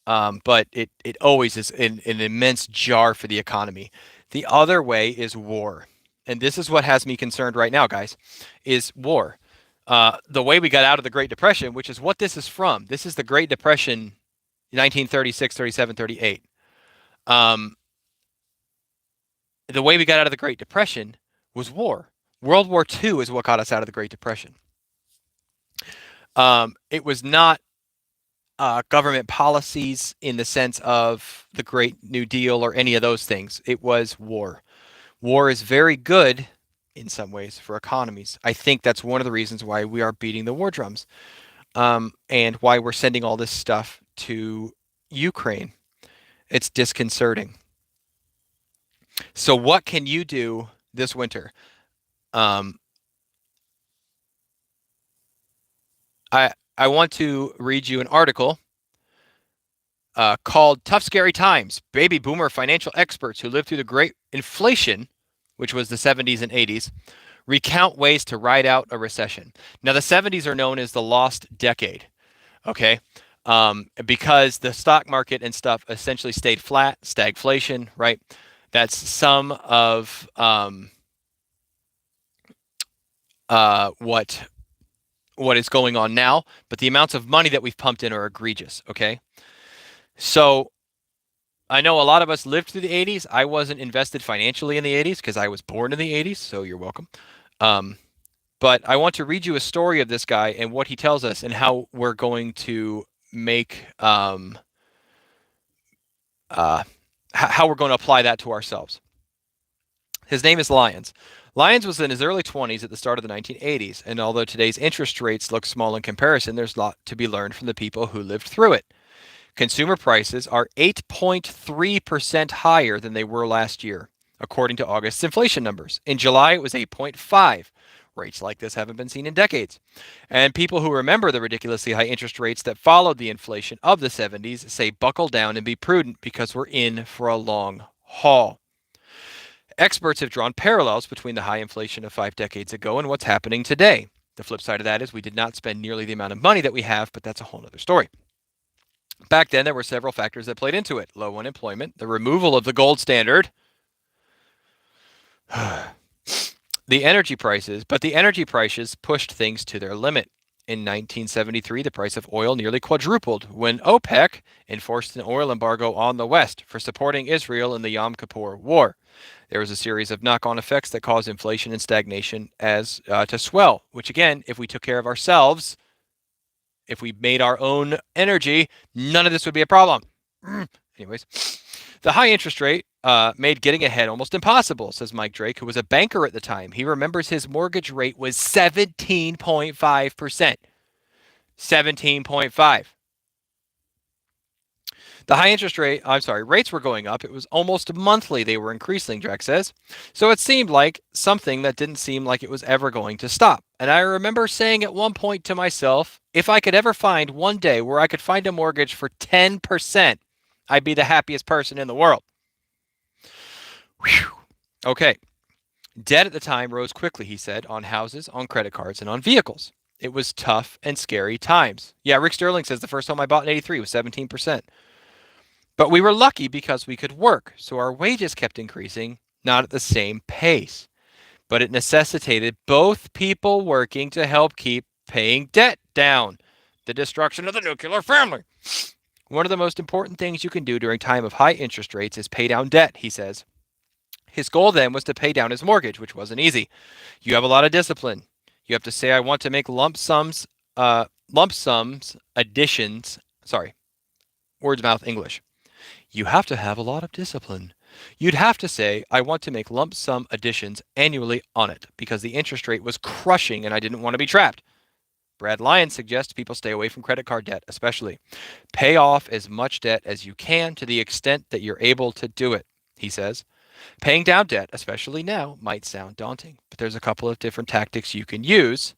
But it always is an immense jar for the economy. The other way is war. And this is what has me concerned right now, guys, is war. The way we got out of the Great Depression, which is what this is from. This is the Great Depression, 1936, 37, 38. The way we got out of the Great Depression was war. World War II is what got us out of the Great Depression. It was not government policies in the sense of the Great New Deal or any of those things. It was war. War is very good in some ways for economies. I think that's one of the reasons why we are beating the war drums, and why we're sending all this stuff to Ukraine. It's disconcerting. So what can you do this winter? I want to read you an article called Tough Scary Times. Baby Boomer Financial Experts Who Lived Through the Great Inflation, which was the 70s and 80s, recount ways to ride out a recession. Now, the 70s are known as the lost decade. Okay. because the stock market and stuff essentially stayed flat, stagflation, right? That's some of what is going on now, but the amounts of money that we've pumped in are egregious. Okay, so I know a lot of us lived through the 80s. I wasn't invested financially in the 80s because I was born in the 80s, so you're welcome. Um, but I want to read you a story of this guy and what he tells us and how we're going to make how we're going to apply that to ourselves. His name is Lyons. Lyons was in his early 20s at the start of the 1980s, and although today's interest rates look small in comparison, there's a lot to be learned from the people who lived through it. Consumer prices are 8.3% higher than they were last year, according to August's inflation numbers. In July, it was 8.5. Rates like this haven't been seen in decades. And people who remember the ridiculously high interest rates that followed the inflation of the 70s say buckle down and be prudent because we're in for a long haul. Experts have drawn parallels between the high inflation of 5 decades ago and what's happening today. The flip side of that is we did not spend nearly the amount of money that we have, but that's a whole other story. Back then, there were several factors that played into it. Low unemployment, the removal of the gold standard, the energy prices pushed things to their limit. In 1973, the price of oil nearly quadrupled when OPEC enforced an oil embargo on the West for supporting Israel in the Yom Kippur War. There was a series of knock-on effects that caused inflation and stagnation to swell, which again, if we took care of ourselves, if we made our own energy, none of this would be a problem. Anyways, the high interest rate made getting ahead almost impossible, says Mike Drake, who was a banker at the time. He remembers his mortgage rate was 17.5%. 17.5. The high interest rate, rates were going up. It was almost monthly they were increasing, Drake says. So it seemed like something that didn't seem like it was ever going to stop. And I remember saying at one point to myself, if I could ever find one day where I could find a mortgage for 10%, I'd be the happiest person in the world. Whew. Okay. Debt at the time rose quickly, he said, on houses, on credit cards, and on vehicles. It was tough and scary times. Yeah, Rick Sterling says the first home I bought in 83 was 17%. But we were lucky because we could work, so our wages kept increasing, not at the same pace. But it necessitated both people working to help keep paying debt down. The destruction of the nuclear family. One of the most important things you can do during time of high interest rates is pay down debt, he says. His goal then was to pay down his mortgage, which wasn't easy. You have a lot of discipline. You have to say, I want to make additions. Words mouth English. You have to have a lot of discipline. You'd have to say, I want to make lump sum additions annually on it because the interest rate was crushing and I didn't want to be trapped. Brad Lyons suggests people stay away from credit card debt, especially. Pay off as much debt as you can to the extent that you're able to do it, he says. Paying down debt, especially now, might sound daunting, but there's a couple of different tactics you can use.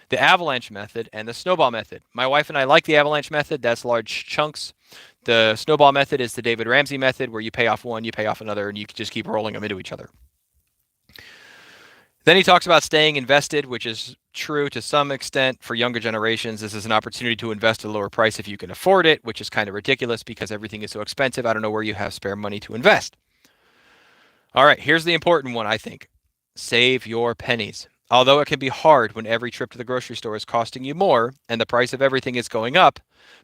The avalanche method and the snowball method. My wife and I like the avalanche method. That's large chunks. The snowball method is the David Ramsey method, where you pay off one, you pay off another, and you just keep rolling them into each other. Then he talks about staying invested, which is true to some extent for younger generations. This is an opportunity to invest at a lower price if you can afford it, which is kind of ridiculous because everything is so expensive. I don't know where you have spare money to invest. All right, here's the important one, I think. Save your pennies. Although it can be hard when every trip to the grocery store is costing you more and the price of everything is going up,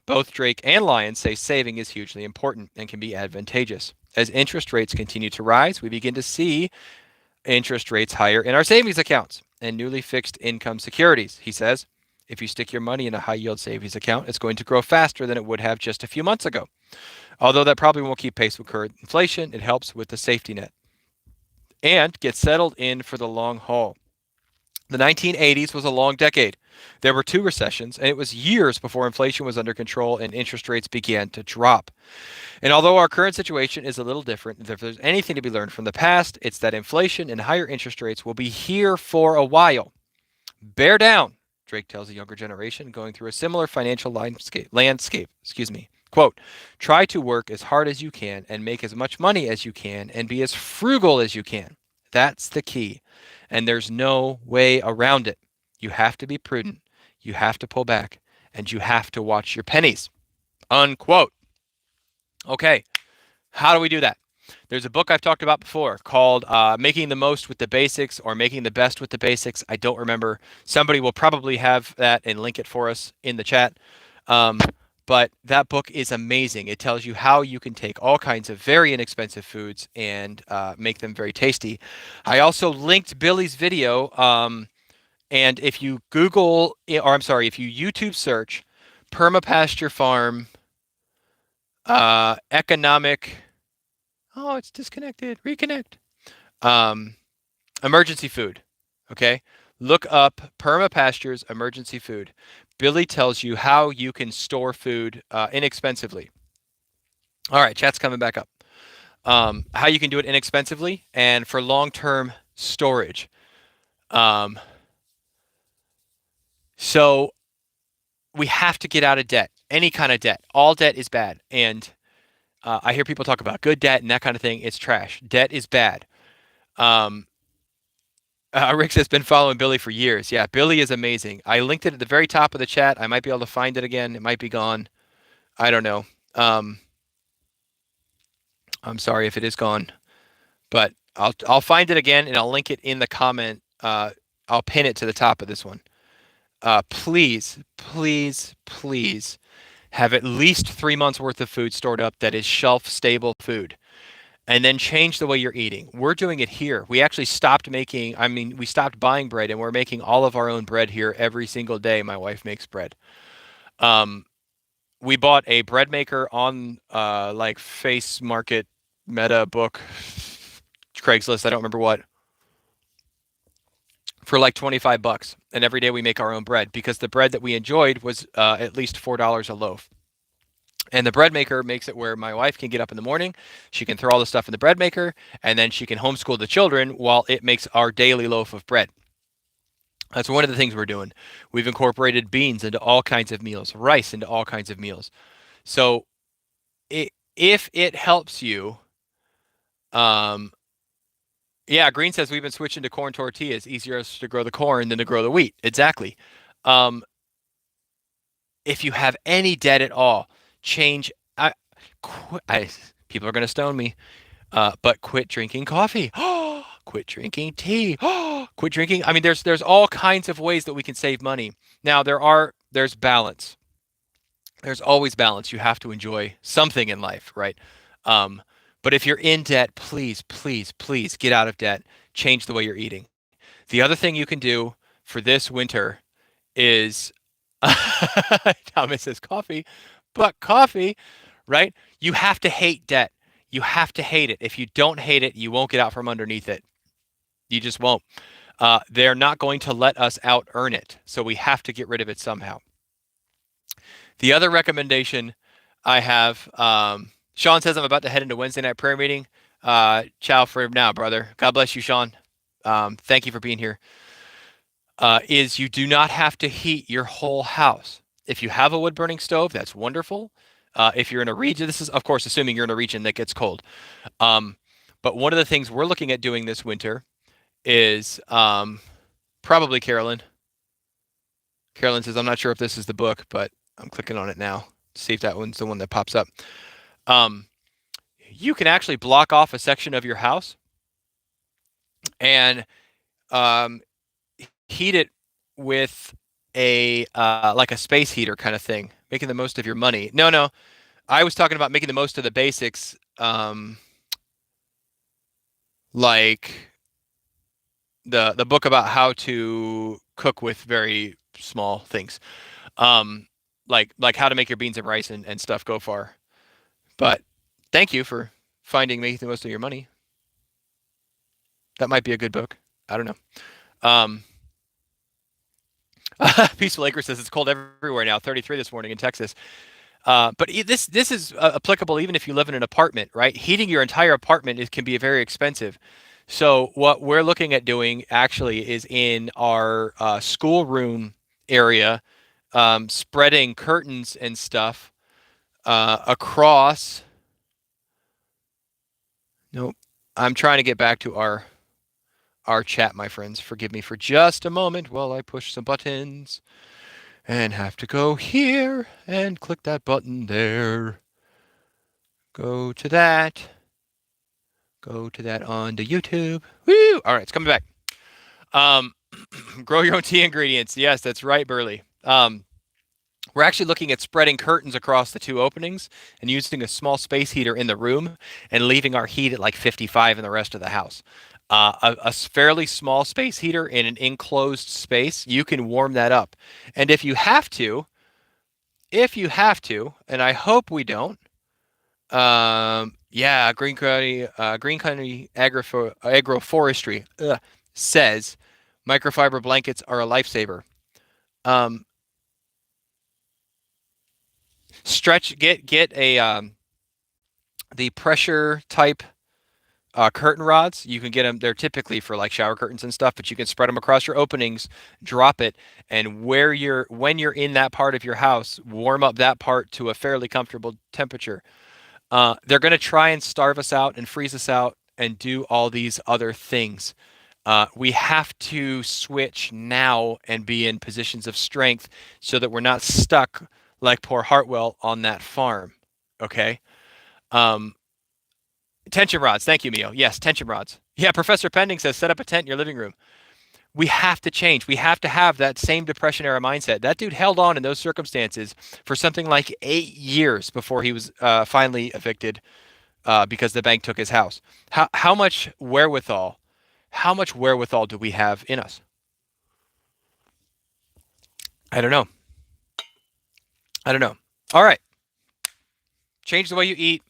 both Drake and Lyons say saving is hugely important and can be advantageous. As interest rates continue to rise, we begin to see interest rates higher in our savings accounts and newly fixed income securities, he says. If you stick your money in a high-yield savings account, it's going to grow faster than it would have just a few months ago. Although that probably won't keep pace with current inflation, it helps with the safety net and get settled in for the long haul. The 1980s was a long decade. There were 2 recessions, and it was years before inflation was under control and interest rates began to drop. And although our current situation is a little different, if there's anything to be learned from the past, it's that inflation and higher interest rates will be here for a while. Bear down, Drake tells the younger generation going through a similar financial landscape. Quote, try to work as hard as you can and make as much money as you can and be as frugal as you can. That's the key. And there's no way around it. You have to be prudent. You have to pull back. And you have to watch your pennies. Unquote. Okay, how do we do that? There's a book I've talked about before called Making the Most with the Basics or Making the Best with the Basics. I don't remember. Somebody will probably have that and link it for us in the chat. Um, but that book is amazing. It tells you how you can take all kinds of very inexpensive foods and make them very tasty. I also linked Billy's video. And if you Google, or I'm sorry, if you YouTube search permapasture farm economic. Oh, it's disconnected. Reconnect. Um, emergency food. Okay. Look up permapastures emergency food. Billy tells you how you can store food inexpensively. All right, chat's coming back up. How you can do it inexpensively and for long-term storage. Um, so we have to get out of debt. Any kind of debt. All debt is bad. And I hear people talk about good debt and that kind of thing. It's trash. Debt is bad. Um, Rick has been following Billy for years. Yeah, Billy is amazing. I linked it at the very top of the chat. I might be able to find it again. It might be gone. I don't know. I'm sorry if it is gone, but I'll find it again and I'll link it in the comment. I'll pin it to the top of this one. Please, please, please have at least 3 months worth of food stored up that is shelf stable food. And then change the way you're eating. We're doing it here. We actually stopped making, I mean, we stopped buying bread and we're making all of our own bread here every single day. My wife makes bread. Um, we bought a bread maker on like Face Market, Meta Book, Craigslist, I don't remember what, for like 25 bucks. And every day we make our own bread because the bread that we enjoyed was at least $4 a loaf. And the bread maker makes it where my wife can get up in the morning, she can throw all the stuff in the bread maker, and then she can homeschool the children while it makes our daily loaf of bread. That's one of the things we're doing. We've incorporated beans into all kinds of meals, rice into all kinds of meals. So if it helps you, um, yeah, Green says we've been switching to corn tortillas. Easier to grow the corn than to grow the wheat. Exactly. Um, if you have any debt at all, change. I people are going to stone me. But quit drinking coffee. Quit drinking tea. Quit drinking. I mean, there's all kinds of ways that we can save money. Now there's balance. There's always balance. You have to enjoy something in life, right? Um, but if you're in debt, please, please, please get out of debt. Change the way you're eating. The other thing you can do for this winter is Thomas says coffee, but coffee, right? You have to hate debt. You have to hate it. If you don't hate it, you won't get out from underneath it. You just won't. They're not going to let us out earn it. So we have to get rid of it somehow. The other recommendation I have, Sean says I'm about to head into Wednesday night prayer meeting. Ciao for now, brother. God bless you, Sean. Thank you for being here. Is you do not have to heat your whole house. If you have a wood burning stove, that's wonderful. If you're in a region, this is of course assuming you're in a region that gets cold. But one of the things we're looking at doing this winter is probably Carolyn. Carolyn says, I'm not sure if this is the book, but I'm clicking on it now to see if that one's the one that pops up. You can actually block off a section of your house and heat it with a like a space heater kind of thing, making the most of your money. No, I was talking about making the most of the basics, like the book about how to cook with very small things, um, like how to make your beans and rice and stuff go far. But thank you for finding making the most of your money. That might be a good book. I don't know. Um, Peaceful Acre says it's cold everywhere now. 33 this morning in Texas. But this is applicable even if you live in an apartment, right? Heating your entire apartment can be very expensive. So what we're looking at doing actually is in our schoolroom area, spreading curtains and stuff across. Nope. I'm trying to get back to our chat, my friends. Forgive me for just a moment while I push some buttons. and have to go here and click that button there. Go to that. Go to that on the YouTube. Woo! All right, it's coming back. Um, grow your own tea ingredients. Yes, that's right, Burley. We're actually looking at spreading curtains across the two openings and using a small space heater in the room and leaving our heat at like 55 in the rest of the house. A fairly small space heater in an enclosed space, you can warm that up. And if you have to, and I hope we don't, yeah, Green County Agroforestry says microfiber blankets are a lifesaver. Um, get a the pressure type curtain rods. You can get them. They're typically for like shower curtains and stuff, but you can spread them across your openings, drop it, and when you're in that part of your house, warm up that part to a fairly comfortable temperature. They're going to try and starve us out and freeze us out and do all these other things. We have to switch now and be in positions of strength so that we're not stuck like poor Hartwell on that farm. Okay. Um, tension rods. Thank you, Mio. Yes, tension rods. Yeah, Professor Pending says set up a tent in your living room. We have to change. We have to have that same Depression era mindset. That dude held on in those circumstances for something like 8 years before he was finally evicted because the bank took his house. How much wherewithal? How much wherewithal do we have in us? I don't know. I don't know. All right. Change the way you eat.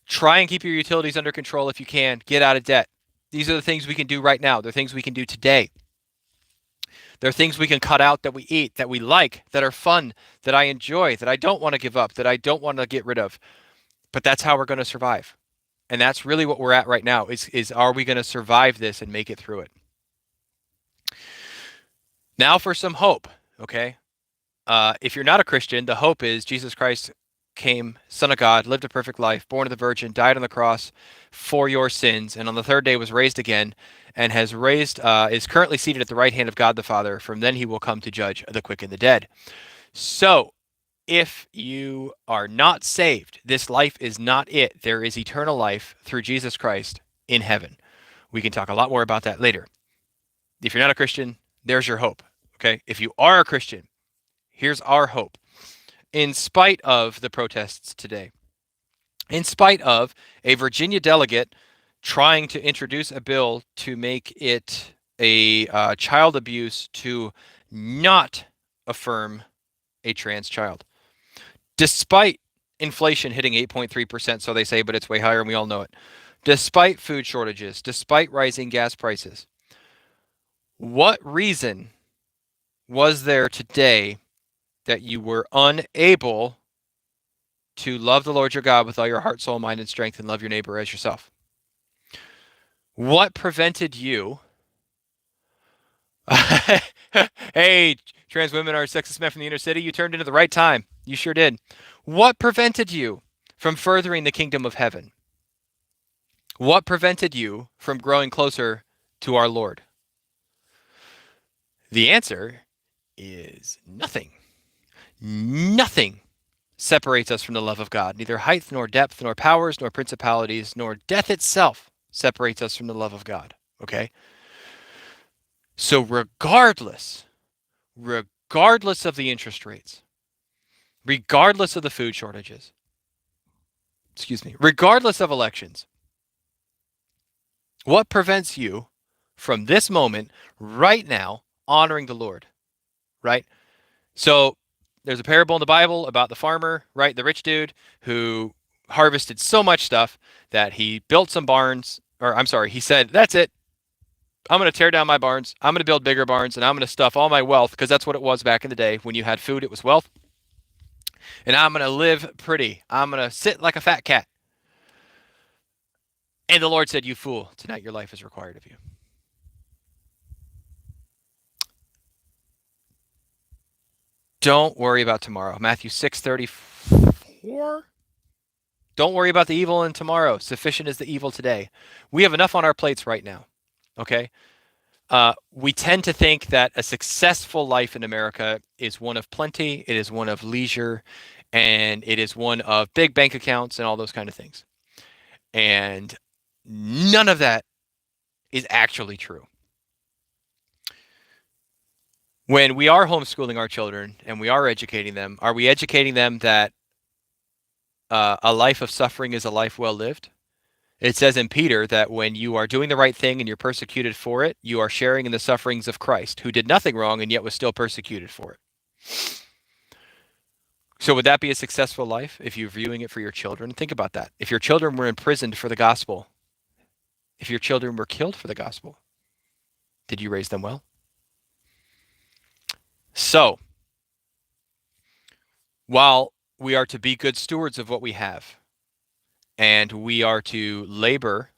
Try and keep your utilities under control if you can. Get out of debt. These are the things we can do right now. They're things we can do today. There are things we can cut out that we eat, that we like, that are fun, that I enjoy, that I don't want to give up, that I don't want to get rid of. But that's how we're going to survive. And that's really what we're at right now is are we going to survive this and make it through it? Now for some hope, okay? If you're not a Christian, the hope is Jesus Christ came, Son of God, lived a perfect life, born of the Virgin, died on the cross for your sins, and on the third day was raised again, and is currently seated at the right hand of God the Father. From then he will come to judge the quick and the dead. So, if you are not saved, this life is not it. There is eternal life through Jesus Christ in heaven. We can talk a lot more about that later. If you're not a Christian, there's your hope. Okay? If you are a Christian, here's our hope. In spite of the protests today, in spite of a Virginia delegate trying to introduce a bill to make it a child abuse to not affirm a trans child, despite inflation hitting 8.3%, so they say, but it's way higher and we all know it, despite food shortages, despite rising gas prices. What reason was there today that you were unable to love the Lord your God with all your heart, soul, mind, and strength, and love your neighbor as yourself? What prevented you? Hey, trans women are sexist men from the inner city. You turned into the right time. You sure did. What prevented you from furthering the kingdom of heaven? What prevented you from growing closer to our Lord? The answer is nothing. Nothing separates us from the love of God. Neither height nor depth nor powers nor principalities nor death itself separates us from the love of God. Okay? So regardless of the interest rates, regardless of the food shortages, regardless of elections, what prevents you from this moment right now honoring the Lord? Right? So there's a parable in the Bible about the farmer, right? The rich dude who harvested so much stuff that he built some barns, or I'm sorry, he said, that's it. I'm going to tear down my barns. I'm going to build bigger barns and I'm going to stuff all my wealth, because that's what it was back in the day. When you had food, it was wealth. And I'm going to live pretty. I'm going to sit like a fat cat. And the Lord said, you fool, tonight your life is required of you. Don't worry about tomorrow. Matthew 6:34. Don't worry about the evil in tomorrow. Sufficient is the evil today. We have enough on our plates right now. Okay? We tend to think that a successful life in America is one of plenty, it is one of leisure, and it is one of big bank accounts and all those kind of things. And none of that is actually true. When we are homeschooling our children and we are educating them, are we educating them that a life of suffering is a life well lived? It says in Peter that when you are doing the right thing and you're persecuted for it, you are sharing in the sufferings of Christ, who did nothing wrong and yet was still persecuted for it. So, would that be a successful life if you're viewing it for your children? Think about that. If your children were imprisoned for the gospel, if your children were killed for the gospel, did you raise them well? So, while we are to be good stewards of what we have, and we are to labor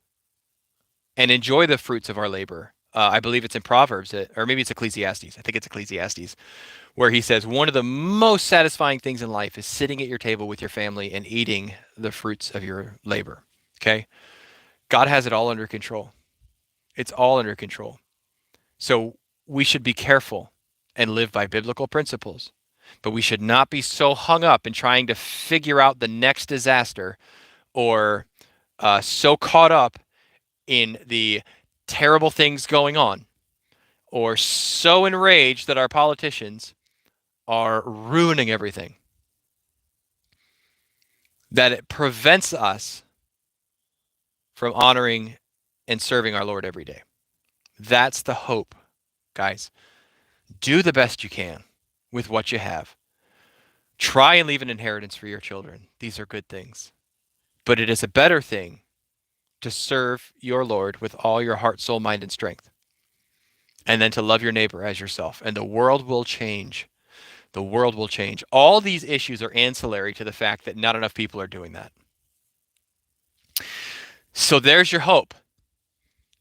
and enjoy the fruits of our labor. I believe it's in Proverbs, or maybe it's Ecclesiastes. I think it's Ecclesiastes, where he says one of the most satisfying things in life is sitting at your table with your family and eating the fruits of your labor. Okay? God has it all under control. It's all under control. So we should be careful and live by biblical principles, but we should not be so hung up in trying to figure out the next disaster or so caught up in the terrible things going on or so enraged that our politicians are ruining everything that it prevents us from honoring and serving our Lord every day. That's the hope, guys. Do the best you can with what you have. Try and leave an inheritance for your children. These are good things. But it is a better thing to serve your Lord with all your heart, soul, mind, and strength. And then to love your neighbor as yourself. And the world will change. The world will change. All these issues are ancillary to the fact that not enough people are doing that. So there's your hope.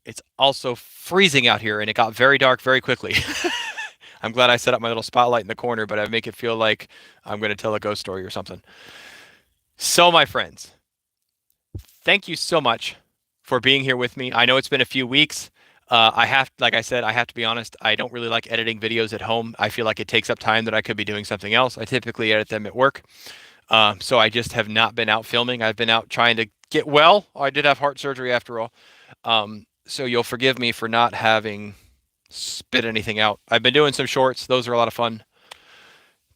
It's also freezing out here, and it got very dark very quickly. I'm glad I set up my little spotlight in the corner, but I make it feel like I'm going to tell a ghost story or something. So, my friends, thank you so much for being here with me. I know it's been a few weeks. Like I said, I have to be honest. I don't really like editing videos at home. I feel like it takes up time that I could be doing something else. I typically edit them at work. So I just have not been out filming. I've been out trying to get well. I did have heart surgery after all. So you'll forgive me for not having spit anything out. I've been doing some shorts. Those are a lot of fun.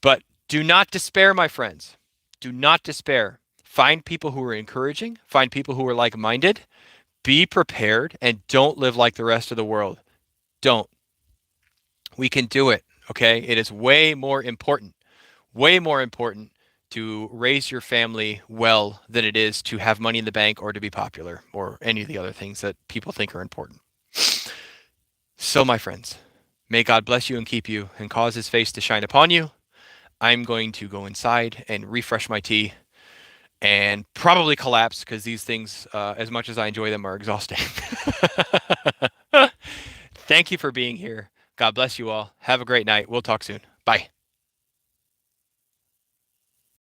But do not despair, my friends. Do not despair. Find people who are encouraging. Find people who are like-minded. Be prepared and don't live like the rest of the world. Don't. We can do it, okay? It is way more important to raise your family well than it is to have money in the bank or to be popular or any of the other things that people think are important. So, my friends, may God bless you and keep you and cause his face to shine upon you. I'm going to go inside and refresh my tea and probably collapse because these things, as much as I enjoy them, are exhausting. Thank you for being here. God bless you all. Have a great night. We'll talk soon. Bye.